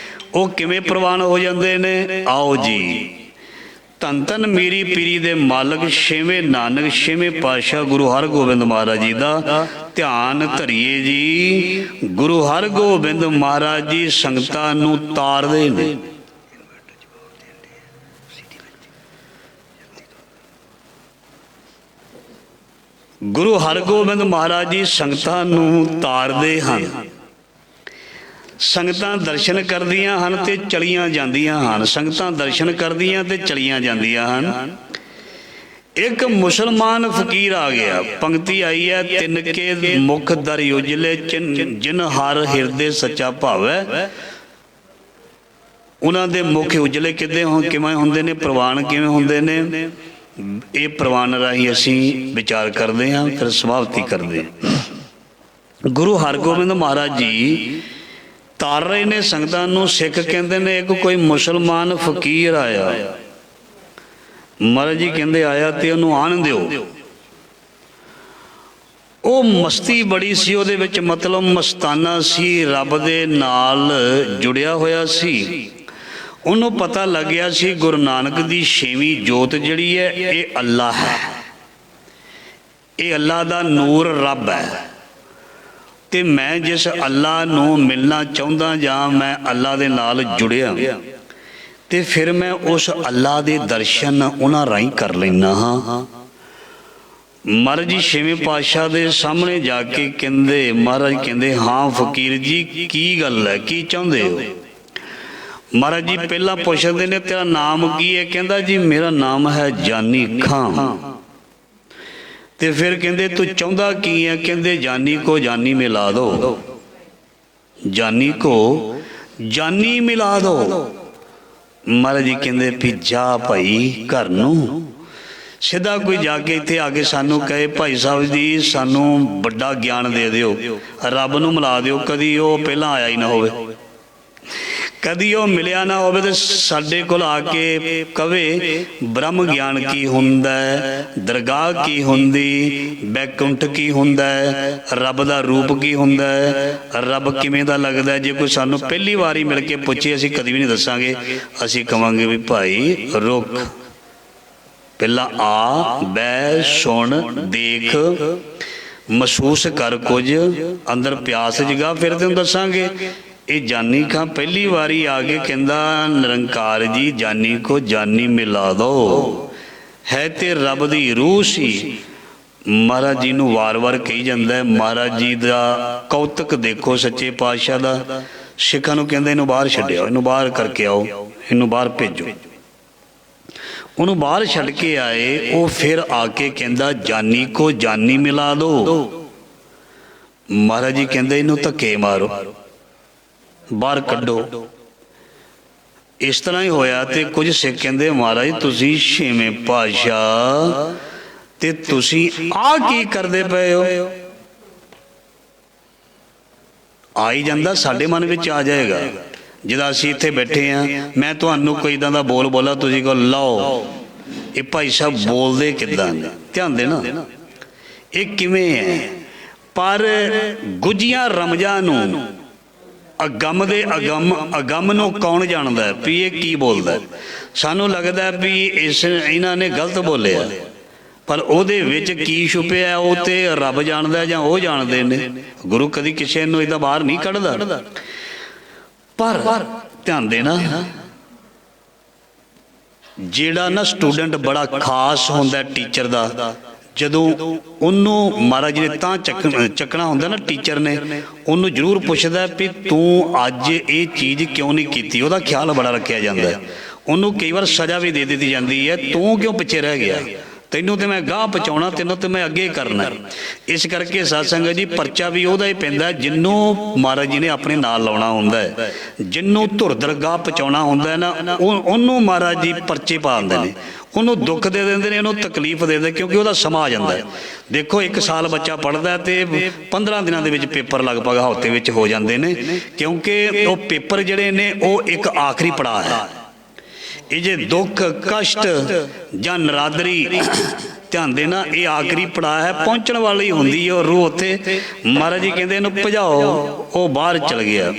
ਉਹ ਕਿਵੇਂ ਪ੍ਰਵਾਨ ਹੋ ਜਾਂਦੇ ਨੇ? ਆਓ ਜੀ, ਧੰਨ ਧੰਨ ਮੀਰੀ ਪੀਰੀ ਦੇ ਮਾਲਕ ਛੇਵੇਂ ਨਾਨਕ ਛੇਵੇਂ ਪਾਤਸ਼ਾਹ ਗੁਰੂ ਹਰਗੋਬਿੰਦ ਮਹਾਰਾਜ ਜੀ ਦਾ ਧਿਆਨ ਧਰੀਏ ਜੀ। ਗੁਰੂ ਹਰਗੋਬਿੰਦ ਮਹਾਰਾਜ ਜੀ ਸੰਗਤਾਂ ਨੂੰ ਤਾਰਦੇ ਨੇ। ਗੁਰੂ ਹਰਗੋਬਿੰਦ ਮਹਾਰਾਜ ਜੀ ਸੰਗਤਾਂ ਨੂੰ ਤਾਰਦੇ ਹਨ। ਸੰਗਤਾਂ ਦਰਸ਼ਨ ਕਰਦੀਆਂ ਹਨ ਤੇ ਚਲੀਆਂ ਜਾਂਦੀਆਂ ਹਨ। ਸੰਗਤਾਂ ਦਰਸ਼ਨ ਕਰਦੀਆਂ ਤੇ ਚਲੀਆਂ ਜਾਂਦੀਆਂ ਹਨ। ਇੱਕ ਮੁਸਲਮਾਨ ਫਕੀਰ ਆ ਗਿਆ, ਪੰਕਤੀ ਆਈ ਹੈ, ਤਿੰਨ ਕੇ ਮੁਖ ਦਰ ਉਜਲੇ, ਜਿਨ ਹਰ ਹਿਰਦੇ ਸੱਚਾ ਭਾਵੈ। ਉਹਨਾਂ ਦੇ ਮੁਖ ਉਜਲੇ ਕਿਵੇਂ ਹੁੰਦੇ ਨੇ, ਪ੍ਰਵਾਨ ਕਿਵੇਂ ਹੁੰਦੇ ਨੇ? ਇਹ ਪ੍ਰਵਾਨ ਰਾਹੀਂ ਅਸੀਂ ਵਿਚਾਰ ਕਰਦੇ ਹਾਂ, ਫਿਰ ਸਮਾਪਤੀ ਕਰਦੇ ਹਾਂ। ਗੁਰੂ ਹਰਗੋਬਿੰਦ ਮਹਾਰਾਜ ਜੀ ਤਾਰ ਰਹੇ ਨੇ ਸੰਗਤਾਂ ਨੂੰ। ਸਿੱਖ ਕਹਿੰਦੇ ਨੇ ਇੱਕ ਕੋਈ ਮੁਸਲਮਾਨ ਫਕੀਰ ਆਇਆ। ਮਹਾਰਾਜ ਜੀ ਕਹਿੰਦੇ ਆਇਆ ਤੇ ਉਹਨੂੰ ਆਣ ਦਿਓ। ਉਹ ਮਸਤੀ ਬੜੀ ਸੀ ਉਹਦੇ ਵਿੱਚ, ਮਤਲਬ ਮਸਤਾਨਾ ਸੀ, ਰੱਬ ਦੇ ਨਾਲ ਜੁੜਿਆ ਹੋਇਆ ਸੀ। ਉਹਨੂੰ ਪਤਾ ਲੱਗਿਆ ਸੀ ਗੁਰੂ ਨਾਨਕ ਦੀ 6ਵੀਂ ਜੋਤ ਜਿਹੜੀ ਹੈ ਇਹ ਅੱਲਾ ਹੈ, ਇਹ ਅੱਲਾ ਦਾ ਨੂਰ ਰੱਬ ਹੈ। ਤੇ ਮੈਂ ਜਿਸ ਅੱਲਾ ਨੂੰ ਮਿਲਣਾ ਚਾਹੁੰਦਾ ਜਾਂ ਮੈਂ ਅੱਲਾ ਦੇ ਨਾਲ ਜੁੜਿਆ ਤੇ ਫਿਰ ਮੈਂ ਉਸ ਅੱਲਾ ਦੇ ਦਰਸ਼ਨ ਉਹਨਾਂ ਰਾਹੀਂ ਕਰ ਲੈਂਦਾ ਹਾਂ। ਮਹਾਰਾਜ ਜੀ 6ਵੇਂ ਪਾਤਸ਼ਾਹ ਦੇ ਸਾਹਮਣੇ ਜਾ ਕੇ ਕਹਿੰਦੇ, ਮਹਾਰਾਜ ਕਹਿੰਦੇ ਹਾਂ ਫਕੀਰ ਜੀ ਕੀ ਗੱਲ ਹੈ, ਕੀ ਚਾਹੁੰਦੇ ਹੋ? ਮਹਾਰਾਜ ਜੀ ਪਹਿਲਾਂ ਪੁੱਛਦੇ ਨੇ ਤੇਰਾ ਨਾਮ ਕੀ ਹੈ? ਕਹਿੰਦਾ ਜੀ ਮੇਰਾ ਨਾਮ ਹੈ ਜਾਨੀ ਖਾਂ। ਤੇ ਫਿਰ ਕਹਿੰਦੇ ਤੂੰ ਚਾਹੁੰਦਾ ਕੀ ਹੈ? ਕਹਿੰਦੇ ਜਾਨੀ ਕੋ ਜਾਨੀ ਮਿਲਾ ਦੋ, ਜਾਨੀ ਕੋ ਜਾਨੀ ਮਿਲਾ ਦੋ। ਮਹਾਰਾਜ ਜੀ ਕਹਿੰਦੇ ਵੀ ਜਾ ਭਾਈ ਘਰ ਨੂੰ। ਸਿੱਧਾ ਕੋਈ ਜਾ ਕੇ ਇੱਥੇ ਆ ਕੇ ਸਾਨੂੰ ਕਹੇ ਭਾਈ ਸਾਹਿਬ ਜੀ ਸਾਨੂੰ ਵੱਡਾ ਗਿਆਨ ਦੇ ਦਿਓ, ਰੱਬ ਨੂੰ ਮਿਲਾ ਦਿਓ, ਕਦੀ ਉਹ ਪਹਿਲਾਂ ਆਇਆ ਹੀ ਨਾ ਹੋਵੇ, ਕਦੀ ਉਹ ਮਿਲਿਆ ਨਾ ਹੋਵੇ ਤੇ ਸਾਡੇ ਕੋਲ ਆ ਕੇ ਕਵੇ ਬ੍ਰਹਮ ਗਿਆਨ ਕੀ ਹੁੰਦਾ ਹੈ, ਦਰਗਾਹ ਕੀ ਹੁੰਦੀ, ਬੈਕੁੰਠ ਕੀ ਹੁੰਦਾ ਹੈ, ਰੱਬ ਦਾ ਰੂਪ ਕੀ ਹੁੰਦਾ ਹੈ, ਰੱਬ ਕਿਵੇਂ ਦਾ ਲੱਗਦਾ। ਜੇ ਕੋਈ ਸਾਨੂੰ ਪਹਿਲੀ ਵਾਰੀ ਮਿਲ ਕੇ ਪੁੱਛੇ ਅਸੀਂ ਕਦੀ ਵੀ ਨਹੀਂ ਦੱਸਾਂਗੇ, ਅਸੀਂ ਕਵਾਂਗੇ ਵੀ ਭਾਈ ਰੁਕ, ਪਹਿਲਾਂ ਆ ਬਹਿ ਸੁਣ ਦੇਖ ਮਹਿਸੂਸ ਕਰ, ਕੁਝ ਅੰਦਰ ਪਿਆਸ ਜਗਾ ਫਿਰ ਤੈਨੂੰ ਦੱਸਾਂਗੇ। ਇਹ ਜਾਨੀ ਖਾਂ ਪਹਿਲੀ ਵਾਰੀ ਆ ਕੇ ਕਹਿੰਦਾ ਨਿਰੰਕਾਰ ਜੀ ਜਾਨੀ ਕੋ ਜਾਨੀ ਮਿਲਾ ਦੋ, ਹੈ ਤੇ ਰੱਬ ਦੀ ਰੂਹ ਸੀ। ਮਹਾਰਾਜ ਜੀ ਨੂੰ ਵਾਰ-ਵਾਰ ਕਹੀ ਜਾਂਦਾ। ਮਹਾਰਾਜ ਜੀ ਦਾ ਕੌਤਕ ਦੇਖੋ ਸੱਚੇ ਪਾਤਸ਼ਾਹ ਦਾ। ਸਿੱਖਾਂ ਨੂੰ ਕਹਿੰਦੇ ਇਹਨੂੰ ਬਾਹਰ ਛੱਡਿਓ, ਇਹਨੂੰ ਬਾਹਰ ਕਰਕੇ ਆਓ, ਇਹਨੂੰ ਬਾਹਰ ਭੇਜੋ। ਉਹਨੂੰ ਬਾਹਰ ਛੱਡ ਕੇ ਆਏ, ਉਹ ਫਿਰ ਆ ਕੇ ਕਹਿੰਦਾ ਜਾਨੀ ਕੋ ਜਾਨੀ ਮਿਲਾ ਦੋ। ਮਹਾਰਾਜ ਜੀ ਕਹਿੰਦੇ ਇਹਨੂੰ ਧੱਕੇ ਮਾਰੋ, ਬਾਹਰ ਕੱਢੋ। ਇਸ ਤਰ੍ਹਾਂ ਹੀ ਹੋਇਆ। ਤੇ ਕੁਝ ਸਿੱਖ ਕਹਿੰਦੇ ਮਹਾਰਾਜ ਤੁਸੀਂ 6ਵੇਂ ਪਾਤਸ਼ਾਹ ਤੇ ਤੁਸੀਂ ਆ ਕੀ ਕਰਦੇ ਪਏ ਹੋ? ਆ ਹੀ ਜਾਂਦਾ, ਸਾਡੇ ਮਨ ਵਿੱਚ ਆ ਜਾਏਗਾ। ਜਦੋਂ ਅਸੀਂ ਇੱਥੇ ਬੈਠੇ ਹਾਂ, ਮੈਂ ਤੁਹਾਨੂੰ ਕੋਈ ਇੱਦਾਂ ਦਾ ਬੋਲ ਬੋਲਾ, ਤੁਸੀਂ ਕਹੋ ਲਓ ਇਹ ਭਾਈ ਸਾਹਿਬ ਬੋਲਦੇ ਕਿੱਦਾਂ ਨੇ, ਧਿਆਨ ਦੇਣਾ ਇਹ ਕਿਵੇਂ ਹੈ। ਪਰ ਗੁੱਝੀਆਂ ਰਮਜ਼ਾਂ ਨੂੰ ਅਗੰਮ ਦੇ ਅਗੰਮ ਨੂੰ ਕੌਣ ਜਾਣਦਾ ਵੀ ਇਹ ਕੀ ਬੋਲਦਾ? ਸਾਨੂੰ ਲੱਗਦਾ ਵੀ ਇਹਨਾਂ ਨੇ ਗਲਤ ਬੋਲਿਆ, ਪਰ ਉਹਦੇ ਵਿੱਚ ਕੀ ਛੁਪਿਆ ਉਹ ਤੇ ਰੱਬ ਜਾਣਦਾ ਜਾਂ ਉਹ ਜਾਣਦੇ ਨੇ। ਗੁਰੂ ਕਦੀ ਕਿਸੇ ਨੂੰ ਇਹਦਾ ਬਾਹਰ ਨਹੀਂ ਕੱਢਦਾ। ਪਰ ਧਿਆਨ ਦੇਣਾ, ਜਿਹੜਾ ਨਾ ਸਟੂਡੈਂਟ ਬੜਾ ਖਾਸ ਹੁੰਦਾ ਟੀਚਰ ਦਾ, ਜਦੋਂ ਉਹਨੂੰ ਮਹਾਰਾਜ ਜੀ ਨੇ ਤਾਂ ਚੱਕਣਾ ਹੁੰਦਾ ਨਾ, ਟੀਚਰ ਨੇ ਉਹਨੂੰ ਜ਼ਰੂਰ ਪੁੱਛਦਾ ਵੀ ਤੂੰ ਅੱਜ ਇਹ ਚੀਜ਼ ਕਿਉਂ ਨਹੀਂ ਕੀਤੀ। ਉਹਦਾ ਖਿਆਲ ਬੜਾ ਰੱਖਿਆ ਜਾਂਦਾ। ਉਹਨੂੰ ਕਈ ਵਾਰ ਸਜ਼ਾ ਵੀ ਦੇ ਦਿੱਤੀ ਜਾਂਦੀ ਹੈ, ਤੂੰ ਕਿਉਂ ਪਿੱਛੇ ਰਹਿ ਗਿਆ, ਤੈਨੂੰ ਤੇ ਮੈਂ ਗਾਂਹ ਪਹੁੰਚਾਉਣਾ, ਤੈਨੂੰ ਤੇ ਮੈਂ ਅੱਗੇ ਕਰਨਾ। ਇਸ ਕਰਕੇ ਸਾਧ ਸੰਗਤ ਜੀ ਪਰਚਾ ਵੀ ਉਹਦਾ ਹੀ ਪੈਂਦਾ ਜਿਹਨੂੰ ਮਹਾਰਾਜ ਜੀ ਨੇ ਆਪਣੇ ਨਾਲ ਲਾਉਣਾ ਹੁੰਦਾ ਹੈ। ਜਿਹਨੂੰ ਧੁਰ ਦਰਗਾਹ ਪਹੁੰਚਾਉਣਾ ਹੁੰਦਾ ਹੈ ਨਾ, ਉਹਨੂੰ ਮਹਾਰਾਜ ਜੀ ਪਰਚੇ ਪਾ ਦਿੰਦੇ ਨੇ, ਉਹਨੂੰ ਦੁੱਖ ਦੇ ਦਿੰਦੇ ਨੇ, ਉਹਨੂੰ ਤਕਲੀਫ ਦੇ ਦਿੰਦੇ, ਕਿਉਂਕਿ ਉਹਦਾ ਸਮਾਂ ਆ ਜਾਂਦਾ ਹੈ। ਦੇਖੋ 1 ਸਾਲ ਬੱਚਾ ਪੜ੍ਹਦਾ ਤੇ 15 ਦਿਨਾਂ ਦੇ ਵਿੱਚ ਪੇਪਰ ਲਗਭਗ ਹਫ਼ਤੇ ਵਿੱਚ ਹੋ ਜਾਂਦੇ ਨੇ, ਕਿਉਂਕਿ ਉਹ ਪੇਪਰ ਜਿਹੜੇ ਨੇ ਉਹ ਇੱਕ ਆਖਰੀ ਪੜਾਅ ਹੈ। ਇਹ ਜੇ ਦੁੱਖ ਕਸ਼ਟ ਜਾਂ ਨਰਾਦਰੀ, ਧਿਆਨ ਦੇਣਾ, ਇਹ ਆਖਰੀ ਪੜਾਅ ਹੈ, ਪਹੁੰਚਣ ਵਾਲੀ ਹੁੰਦੀ ਹੈ ਉਹ ਰੂਹ ਉੱਥੇ। ਮਹਾਰਾਜ ਜੀ ਕਹਿੰਦੇ ਇਹਨੂੰ ਭਜਾਓ, ਉਹ ਬਾਹਰ ਚਲ ਗਿਆ।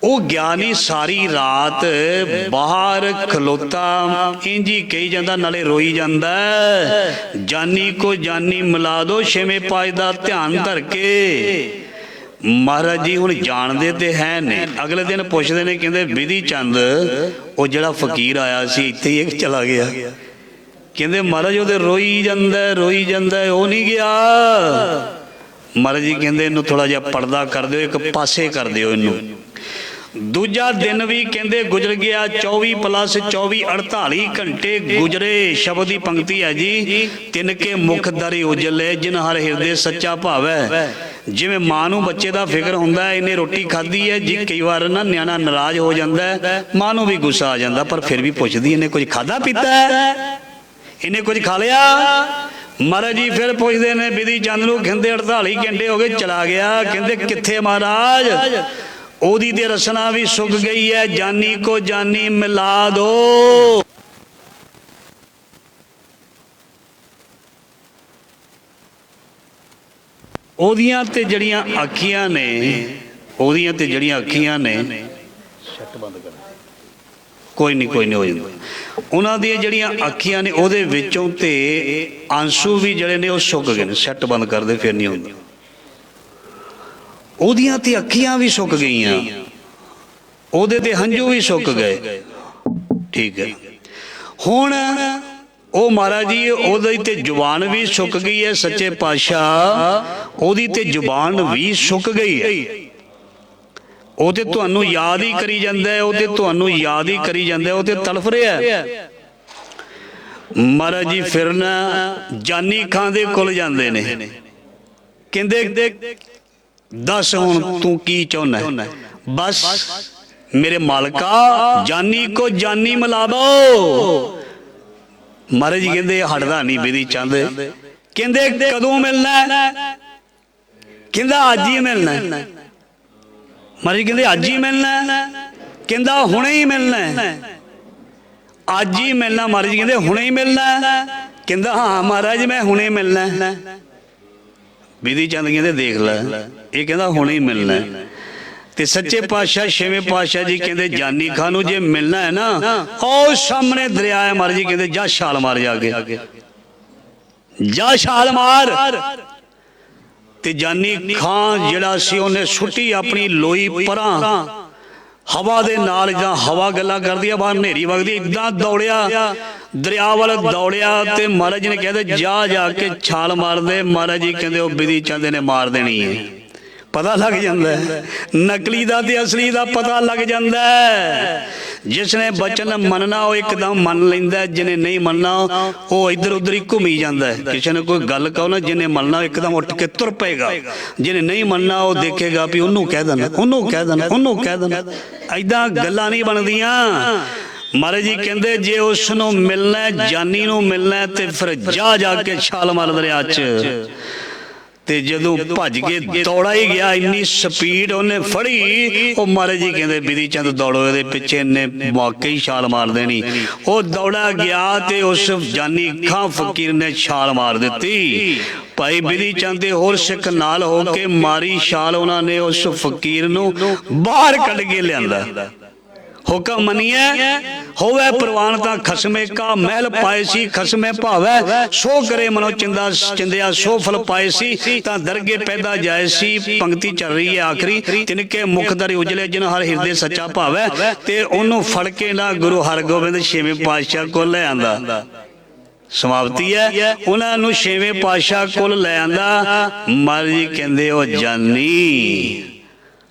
ਉਹ ਗਿਆਨੀ ਸਾਰੀ ਰਾਤ ਬਾਹਰ ਖਲੋਤਾ ਇੰਝ ਹੀ ਕਹੀ ਜਾਂਦਾ, ਨਾਲੇ ਰੋਈ ਜਾਂਦਾ ਜਾਨੀ ਕੋ ਜਾਨੀ ਮਿਲਾ ਦੋ, 6ਵੇਂ ਪਾਤਸ਼ਾਹ ਦਾ ਧਿਆਨ ਧਰ ਕੇ। ਮਹਾਰਾਜ ਜੀ ਹੁਣ ਜਾਣਦੇ ਤੇ ਹੈ ਨੇ। ਅਗਲੇ ਦਿਨ ਪੁੱਛਦੇ ਨੇ, ਕਹਿੰਦੇ ਵਿਧੀ ਚੰਦ ਉਹ ਜਿਹੜਾ ਫਕੀਰ ਆਇਆ ਸੀ ਇੱਥੇ ਹੀ ਇੱਕ ਚਲਾ ਗਿਆ। ਕਹਿੰਦੇ ਮਹਾਰਾਜ ਉਹਦੇ ਰੋਈ ਜਾਂਦਾ ਰੋਈ ਜਾਂਦਾ, ਉਹ ਨਹੀਂ ਗਿਆ। ਮਹਾਰਾਜ ਜੀ ਕਹਿੰਦੇ ਇਹਨੂੰ ਥੋੜਾ ਜਿਹਾ ਪਰਦਾ ਕਰ ਦਿਓ, ਇੱਕ ਪਾਸੇ ਕਰ ਦਿਓ ਇਹਨੂੰ। ਦੂਜਾ ਦਿਨ ਵੀ ਕਹਿੰਦੇ ਗੁਜ਼ਰ ਗਿਆ, 24+24 48 ਘੰਟੇ ਗੁਜ਼ਰੇ। ਸ਼ਬਦ ਦੀ ਪੰਕਤੀ ਹੈ ਜੀ, ਤਿਨਕੇ ਮੁਖ ਦਰਿ ਉਜਲੇ ਜਿਨ ਹਰ ਹਿਰਦੇ ਸੱਚਾ ਭਾਵੈ। ਜਿਵੇਂ ਮਾਂ ਨੂੰ ਬੱਚੇ ਦਾ ਫਿਕਰ ਹੁੰਦਾ, ਇਹਨੇ ਰੋਟੀ ਖਾਧੀ ਹੈ ਜੀ, ਕਈ ਵਾਰ ਨਾ ਨਿਆਣਾ ਨਾਰਾਜ਼ ਹੋ ਜਾਂਦਾ, ਮਾਂ ਨੂੰ ਵੀ ਗੁੱਸਾ ਆ ਜਾਂਦਾ, ਪਰ ਫਿਰ ਵੀ ਪੁੱਛਦੀ ਇਹਨੇ ਕੁਝ ਖਾਧਾ ਪੀਤਾ, ਇਹਨੇ ਕੁਝ ਖਾ ਲਿਆ। ਮਹਾਰਾਜ ਜੀ ਫਿਰ ਪੁੱਛਦੇ ਨੇ ਵਿਧੀ ਚੰਦ ਨੂੰ, ਕਹਿੰਦੇ 48 ਘੰਟੇ ਹੋ ਗਏ ਚਲਾ ਗਿਆ। ਕਹਿੰਦੇ ਕਿੱਥੇ ਮਹਾਰਾਜ? ਉਹਦੀ ਤੇ ਰਸਨਾ ਵੀ ਸੁੱਕ ਗਈ ਹੈ, ਜਾਨੀ ਕੋ ਜਾਨੀ ਮਿਲਾ ਦੋ। ਉਹਦੀਆਂ ਤੇ ਜਿਹੜੀਆਂ ਅੱਖੀਆਂ ਨੇ, ਉਹਦੀਆਂ ਤੇ ਜਿਹੜੀਆਂ ਅੱਖੀਆਂ ਨੇ, ਸ਼ੱਟ ਬੰਦ ਕਰ, कोई नहीं हो जाता। उन्हां दी जिहड़ियां अखियां ने उहदे विचों ते आंसू भी जिहड़े ने वो सुक गए ने, सैट बंद कर दे फिर नहीं होंदा। उहदियां ते अखियां भी सुक गईयां, उहदे ते हंझू भी सुक गए। ठीक है, हुण ओ महाराज जी उहदी ते जुबान भी सुक गई है, सच्चे पातशाह उहदी ते जुबान भी सुक गई है। ਉਹ ਤੇ ਤੁਹਾਨੂੰ याद ही करी जाता है, ਉਹ ਤੇ ਤੁਹਾਨੂੰ याद ही करी जाता है, ਉਹ ਤੇ तड़फ ਰਿਹਾ है। महाराज जी फिर ना जानी खां दे कोल जांदे ने, कहंदे दस हुण तू की चाहुंदा है? बस मेरे मालका जानी को जानी मिलावो। महाराज जी कहंदे हटदा नहीं बिधी चंद, कहंदे कदों मिलना है? कहंदा अज ही मिलना है। महाराज कहते अज ही मिलना, कहता हुणे ही मिलना, अज ही मिलना। महाराज कहते हुणे ही मिलना, कहता हाँ महाराज मैं हुणे मिलना। बिधी चंद कहते देख ला, ये कहता हुणे ही मिलना। ते सच्चे पातशाह छेवें पातशाह जी कहते जानी खां नूं जे मिलना है ना, ओ सामने दरिया है। महाराज जी कहते जा छाल मार, जाके जा छाल मार। ते जानी खां जिहड़ा सी उहने सुट्टी अपनी लोई परां, हवा दे नाल जां हवा गल्लां करदी आ, बाहर नेरी वगदी, इदां दौड़िया दरिया वाल दौड़िया। ते महाराज जी ने कहते जा जाके छाल मार दे। महाराज जी कहते वो बिधी चंद ने मार देनी है। पता लग जाता है नकली दा ते असली दा पता लग जाता है। जिसने बचन मनना वो एकदम मन लेंदा है, जिन्हें नहीं मनना वो इधर उधर ही घूमी जाता है। किसी ने कोई गल कहो ना, जिन्हें मनना एकदम उठ के तुर पेगा, जिन्हें नहीं मनना वो देखेगा भी उन्होंने कह देना, उन्होंने कह देना, उन्होंने कह देना। ऐदा गल्लां नहीं बनदियां। महाराज जी कहते जे उसनों मिलना है, जानी नूं मिलना है, ते फिर जा जाके छाल मार दरिया च। ते जदों भज के दौड़ा ही गया, इन्नी स्पीड उन्हें फड़ी, वो महाराज जी कहते बिधी चंद दौड़ो ये पिछे, इन्हें वाकई छाल मार देनी। वो दौड़ा गया ते उस जानी खां फकीर ने छाल मार दी। भाई बिधी चंद दे होर सिख नाल होके मारी छाल, उन्होंने उस फकीर नूं बाहर कढ के लियांदा। हुक्म मनिए होवे प्रवान तां खसमे का महल पाए सी, खसमे भावे सो करे मनो चिंदा चिंदिया सो फल पाए सी। तां दरगे पैदा जाए सी, पंक्ति चल रही है आखिरी, तिनके मुख दर उजले जिन हर हिरदे सच्चा भावे। ते ओनू फड़ के ना गुरु हरगोबिंद छेवें पातशाह को ले आंदा। समाप्ति है, उन्होंने छेवें पातशाह को ले आंदा। महाराज जी कहंदे ओ जानी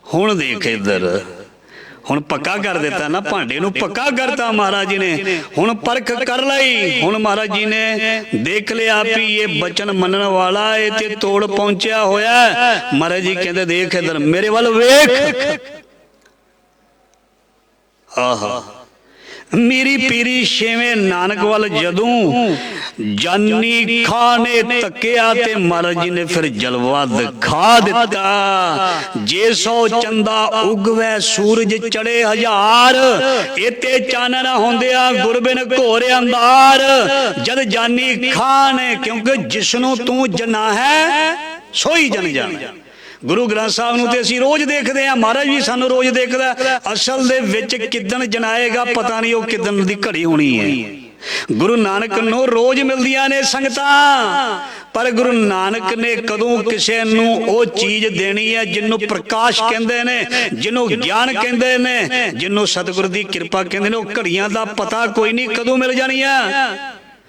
हुण देख इधर, हुण पक्का कर दिता ना, भांडे नूं पक्का करता महाराज जी ने। हुण परख कर लई, हुण महाराज जी ने देख लिया भी ये बचन मनन वाला है ते तोड़ पहुंचा होया। महाराज जी कहते देख इधर मेरे वाल वेख। आहा मेरी पीरी छेवें नानक वाल जदों जानी खां ने तकिया ते महाराज जी ने फिर जलवा दिखा दिता। जे सौ चंदा उगवे सूरज चढ़े हजार, इते चानन होंदिया गुरबिन घोरे अंधार। जद जानी खां ने, क्योंकि जिसनों तू जना है सोई जन जान। गुरु ग्रंथ साहब नूं ते असीं रोज देखते हैं, महाराज भी सानूं रोज देखदा। असल दे विच किदन जनाएगा पता नहीं, वो किदन दी घड़ी होनी है। गुरु नानक नूं रोज मिलदियां ने संगतां, पर गुरु नानक ने कदों किसे नूं वो चीज देनी है जिन्नों प्रकाश कहंदे ने, जिन्नों ज्ञान कहंदे ने, जिन्नों सतगुर दी कृपा कहंदे ने। वो घड़ियां दा पता कोई नहीं कदों मिल जानियां।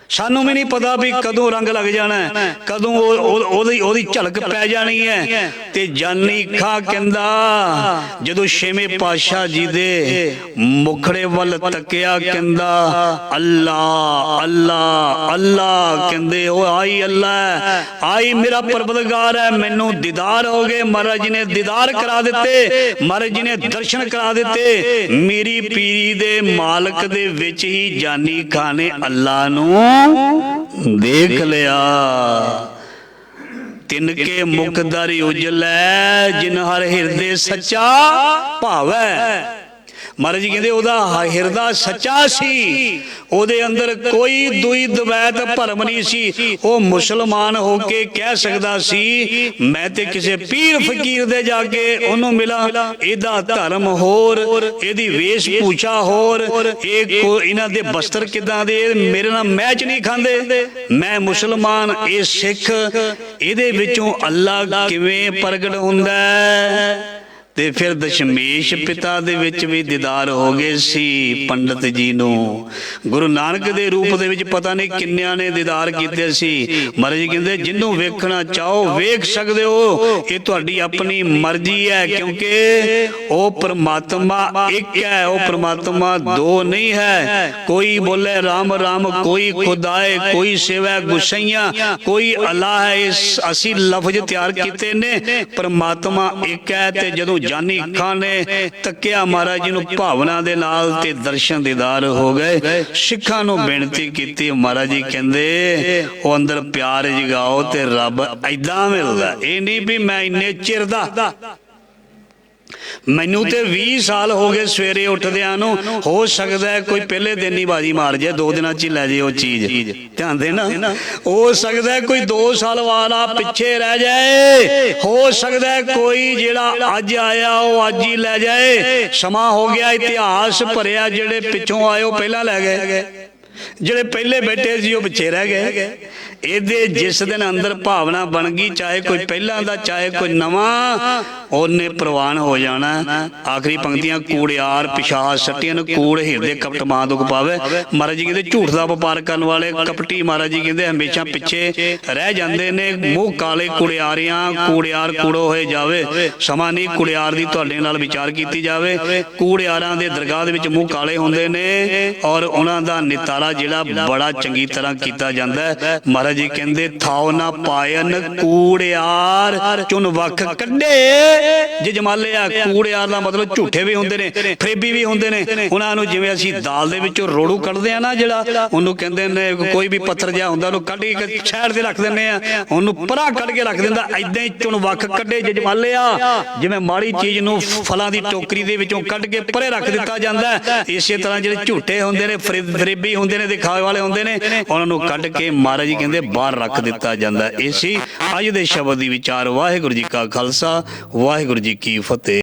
सानू भी नहीं पता भी कदों रंग लग जाना है, कदों ओदी झलक पै जानी है। ते जानी खां कहंदा जदों छेवें पातशाह जी दे मुखड़े वल तकिया, कहंदा अल्लाह अल्लाह अल्लाह। कहंदे ओ आई अल्लाह, आई मेरा परवरदिगार है, मैनू दीदार हो गए। महाराज जी ने दीदार करा दिते, महाराज जी ने दर्शन करा दिते। मेरी पीरी दे मालक दे विच ही जानी खां ने अल्लाह नूं देख लिया। तिनके मुखदर उजलै जिन हर हिरदे सच्चा भावै। महाराज जी कहते ਉਹਦਾ ਹਿਰਦਾ ਸੱਚਾ ਸੀ, ਉਹਦੇ ਅੰਦਰ ਕੋਈ ਦੁਈ ਦਵੈਤ ਭਰਮ ਨਹੀਂ ਸੀ। ਉਹ ਮੁਸਲਮਾਨ ਹੋ ਕੇ ਕਹਿ ਸਕਦਾ ਸੀ ਮੈਂ ਤੇ ਕਿਸੇ ਪੀਰ ਫਕੀਰ ਦੇ ਜਾ ਕੇ ਉਹਨੂੰ ਮਿਲਾਂ, ਇਹਦਾ ਧਰਮ ਹੋਰ, ਇਹਦੀ ਵੇਸ਼ ਭੂਸ਼ਾ ਹੋਰ, ਇਹਨਾਂ ਦੇ ਬਸਤਰ ਕਿੱਦਾਂ ਦੇ, ਮੇਰੇ ਨਾਲ ਮੈਚ ਨਹੀਂ ਖਾਂਦੇ, ਮੈਂ ਮੁਸਲਮਾਨ ਇਹ ਸਿੱਖ, ਇਹਦੇ ਵਿੱਚੋਂ ਅੱਲਾ ਕਿਵੇਂ ਪ੍ਰਗਟ ਹੁੰਦਾ ਹੈ। ਤੇ ਫਿਰ ਦਸ਼ਮੇਸ਼ ਪਿਤਾ ਦੇ ਵਿੱਚ ਵੀ ਦੀਦਾਰ ਹੋ ਗਏ ਸੀ ਪੰਡਤ ਜੀ ਨੂੰ। ਗੁਰੂ ਨਾਨਕ ਦੇ ਰੂਪ ਦੇ ਵਿੱਚ ਪਤਾ ਨਹੀਂ ਕਿੰਨਿਆਂ ਨੇ ਦੀਦਾਰ ਕੀਤੇ ਸੀ। ਮਹਾਰਾਜ ਜੀ ਕਹਿੰਦੇ ਜਿਹਨੂੰ ਵੇਖਣਾ ਚਾਹੋ ਵੇਖ ਸਕਦੇ ਹੋ, ਇਹ ਤੁਹਾਡੀ ਆਪਣੀ ਮਰਜ਼ੀ ਹੈ, ਕਿਉਂਕਿ ਉਹ ਪਰਮਾਤਮਾ ਇੱਕ ਹੈ, ਉਹ ਪਰਮਾਤਮਾ ਦੋ ਨਹੀਂ ਹੈ। ਕੋਈ ਬੋਲੇ ਰਾਮ ਰਾਮ, ਕੋਈ ਖੁਦਾਏ, ਕੋਈ ਸਿਵਾ ਗੁਸਈਆਂ, ਕੋਈ ਅੱਲਾ ਹੈ। ਅਸੀਂ ਲਫ਼ਜ਼ ਤਿਆਰ ਕੀਤੇ ਨੇ, ਪਰਮਾਤਮਾ ਇੱਕ ਹੈ। ਤੇ ਜਦੋਂ ਜਾਨੀ ਅੱਖਾਂ ਨੇ ਤੱਕਿਆ ਮਹਾਰਾਜ ਜੀ ਨੂੰ ਭਾਵਨਾ ਦੇ ਨਾਲ ਤੇ ਦਰਸ਼ਨ ਦੀਦਾਰ ਹੋ ਗਏ। ਸਿੱਖਾਂ ਨੂੰ ਬੇਨਤੀ ਕੀਤੀ, ਮਹਾਰਾਜ ਜੀ ਕਹਿੰਦੇ ਉਹ ਅੰਦਰ ਪਿਆਰ ਜਗਾਓ ਤੇ ਰੱਬ ਐਦਾਂ ਮਿਲਦਾ। ਇਹ ਨਹੀਂ ਵੀ ਮੈਂ ਇੰਨੇ ਚਿਰ ਦਾ, ਮੈਨੂੰ ਤੇ 20 ਸਾਲ ਹੋ ਗਏ ਸਵੇਰੇ ਉੱਠਦਿਆਂ ਨੂੰ, ਹੋ ਸਕਦਾ ਹੈ ਕੋਈ ਪਹਿਲੇ ਦਿਨ ਹੀ ਬਾਜੀ ਮਾਰ ਜਾਏ, 2 ਦਿਨਾਂ 'ਚ ਹੀ ਲੈ ਜਾਏ ਉਹ ਚੀਜ਼, ਧਿਆਨ ਦੇਣਾ। ਹੋ ਸਕਦਾ ਹੈ ਕੋਈ 2 ਸਾਲ ਵਾਲਾ ਪਿੱਛੇ ਰਹਿ ਜਾਏ, ਹੋ ਸਕਦਾ ਹੈ ਕੋਈ ਜਿਹੜਾ ਅੱਜ ਆਇਆ ਉਹ ਅੱਜ ਹੀ ਲੈ ਜਾਏ। ਸਮਾਂ ਹੋ ਗਿਆ, ਇਤਿਹਾਸ ਭਰਿਆ, ਜਿਹੜੇ ਪਿੱਛੋਂ ਆਏ ਉਹ ਪਹਿਲਾਂ ਲੈ ਗਏ, ਜਿਹੜੇ ਪਹਿਲੇ ਬੈਠੇ ਸੀ ਉਹ ਪਿੱਛੇ ਰਹਿ ਗਏ। ਇਹਦੇ ਜਿਸ ਦਿਨ ਅੰਦਰ ਭਾਵਨਾ ਬਣ ਗਈ, ਚਾਹੇ ਕੋਈ ਪਹਿਲਾਂ ਦਾ ਚਾਹੇ ਕੋਈ ਨਵਾਂ, ਉਹਨੇ ਪ੍ਰਵਾਨ ਹੋ ਜਾਣਾ। ਆਖਰੀ ਪੰਕਤੀਆਂ, ਕੂੜਿਆਰ ਪਿਸ਼ਾਚ ਸੱਟੀਆਂ ਨੂੰ ਕੂੜ ਹਿਰਦੇ ਕਪਟ ਮਾਂ ਦੁਖ ਪਾਵੇ। ਮਹਾਰਾਜ ਜੀ ਕਹਿੰਦੇ ਝੂਠ ਦਾ ਵਪਾਰ ਕਰਨ ਵਾਲੇ ਕਪਟੀ ਮਹਾਰਾਜ ਜੀ ਕਹਿੰਦੇ ਹਮੇਸ਼ਾ ਪਿੱਛੇ ਰਹਿ ਜਾਂਦੇ ਨੇ। ਮੂੰਹ ਕਾਲੇ ਕੁੜਿਆਰੀਆਂ, ਕੂੜਿਆਰ ਕੂੜੋ ਹੋਏ ਜਾਵੇ। ਸਮਾਂ ਨਹੀਂ ਕੁੜਿਆਰ ਦੀ ਤੁਹਾਡੇ ਨਾਲ ਵਿਚਾਰ ਕੀਤੀ ਜਾਵੇ। ਕੂੜਿਆਰਾਂ ਦੇ ਦਰਗਾਹ ਦੇ ਵਿੱਚ ਮੂੰਹ ਕਾਲੇ ਹੁੰਦੇ ਨੇ ਔਰ ਉਹਨਾਂ ਦਾ ਨਿਤਾਰਾ ਜਿਹੜਾ ਬੜਾ ਚੰਗੀ ਤਰ੍ਹਾਂ ਕੀਤਾ ਜਾਂਦਾ ਹੈ। ਮਹਾਰਾਜ ਜੀ ਕਹਿੰਦੇ ਥਾਉ ਨਾ ਪਾਇਨ ਕੂੜਿਆਰ ਚੁਨ ਵੱਖ ਕੱਢੇ ਜੇ ਜਮਾਲਿਆ। ਕੂੜਿਆਰ ਦਾ ਮਤਲਬ ਝੂਠੇ ਵੀ ਹੁੰਦੇ ਨੇ, ਫਰੇਬੀ ਵੀ ਹੁੰਦੇ ਨੇ। ਉਹਨਾਂ ਨੂੰ ਜਿਵੇਂ ਅਸੀਂ ਦਾਲ ਦੇ ਵਿੱਚੋਂ ਰੋੜੂ ਕੱਢਦੇ ਆ ਨਾ, ਜਿਹੜਾ ਉਹਨੂੰ ਕਹਿੰਦੇ ਨੇ, ਕੋਈ ਵੀ ਪੱਥਰ ਜਿਹਾ ਹੁੰਦਾ ਉਹਨੂੰ ਕੱਢ ਕੇ ਸਾਈਡ ਤੇ ਰੱਖ ਦਿੰਦੇ ਆ, ਉਹਨੂੰ ਪਰਾਂ ਕੱਢ ਕੇ ਰੱਖ ਦਿੰਦਾ। ਏਦਾਂ ਹੀ ਚੁਣ ਵੱਖ ਕੱਢੇ ਜੇ ਜਮਾਲਿਆ, ਜਿਵੇਂ ਮਾੜੀ ਚੀਜ਼ ਨੂੰ ਫਲਾਂ ਦੀ ਟੋਕਰੀ ਦੇ ਵਿੱਚੋਂ ਕੱਢ ਕੇ ਪਰੇ ਰੱਖ ਦਿੱਤਾ ਜਾਂਦਾ। ਇਸੇ ਤਰ੍ਹਾਂ ਜਿਹੜੇ ਝੂਠੇ ਹੁੰਦੇ ਨੇ, ਫਰੇਬੀ ਹੁੰਦੇ ਨੇ, ਦਿਖਾਵੇ ਵਾਲੇ ਹੁੰਦੇ ਨੇ, ਉਹਨਾਂ ਨੂੰ ਕੱਢ ਕੇ ਮਹਾਰਾਜ ਜੀ ਕਹਿੰਦੇ ਬਾਹਰ ਰੱਖ ਦਿੱਤਾ ਜਾਂਦਾ। ਇਹ ਸੀ ਅੱਜ ਦੇ ਸ਼ਬਦ ਦੀ ਵਿਚਾਰ। ਵਾਹਿਗੁਰੂ ਜੀ ਕਾ ਖਾਲਸਾ, ਵਾਹਿਗੁਰੂ ਜੀ ਕੀ ਫਤਿਹ।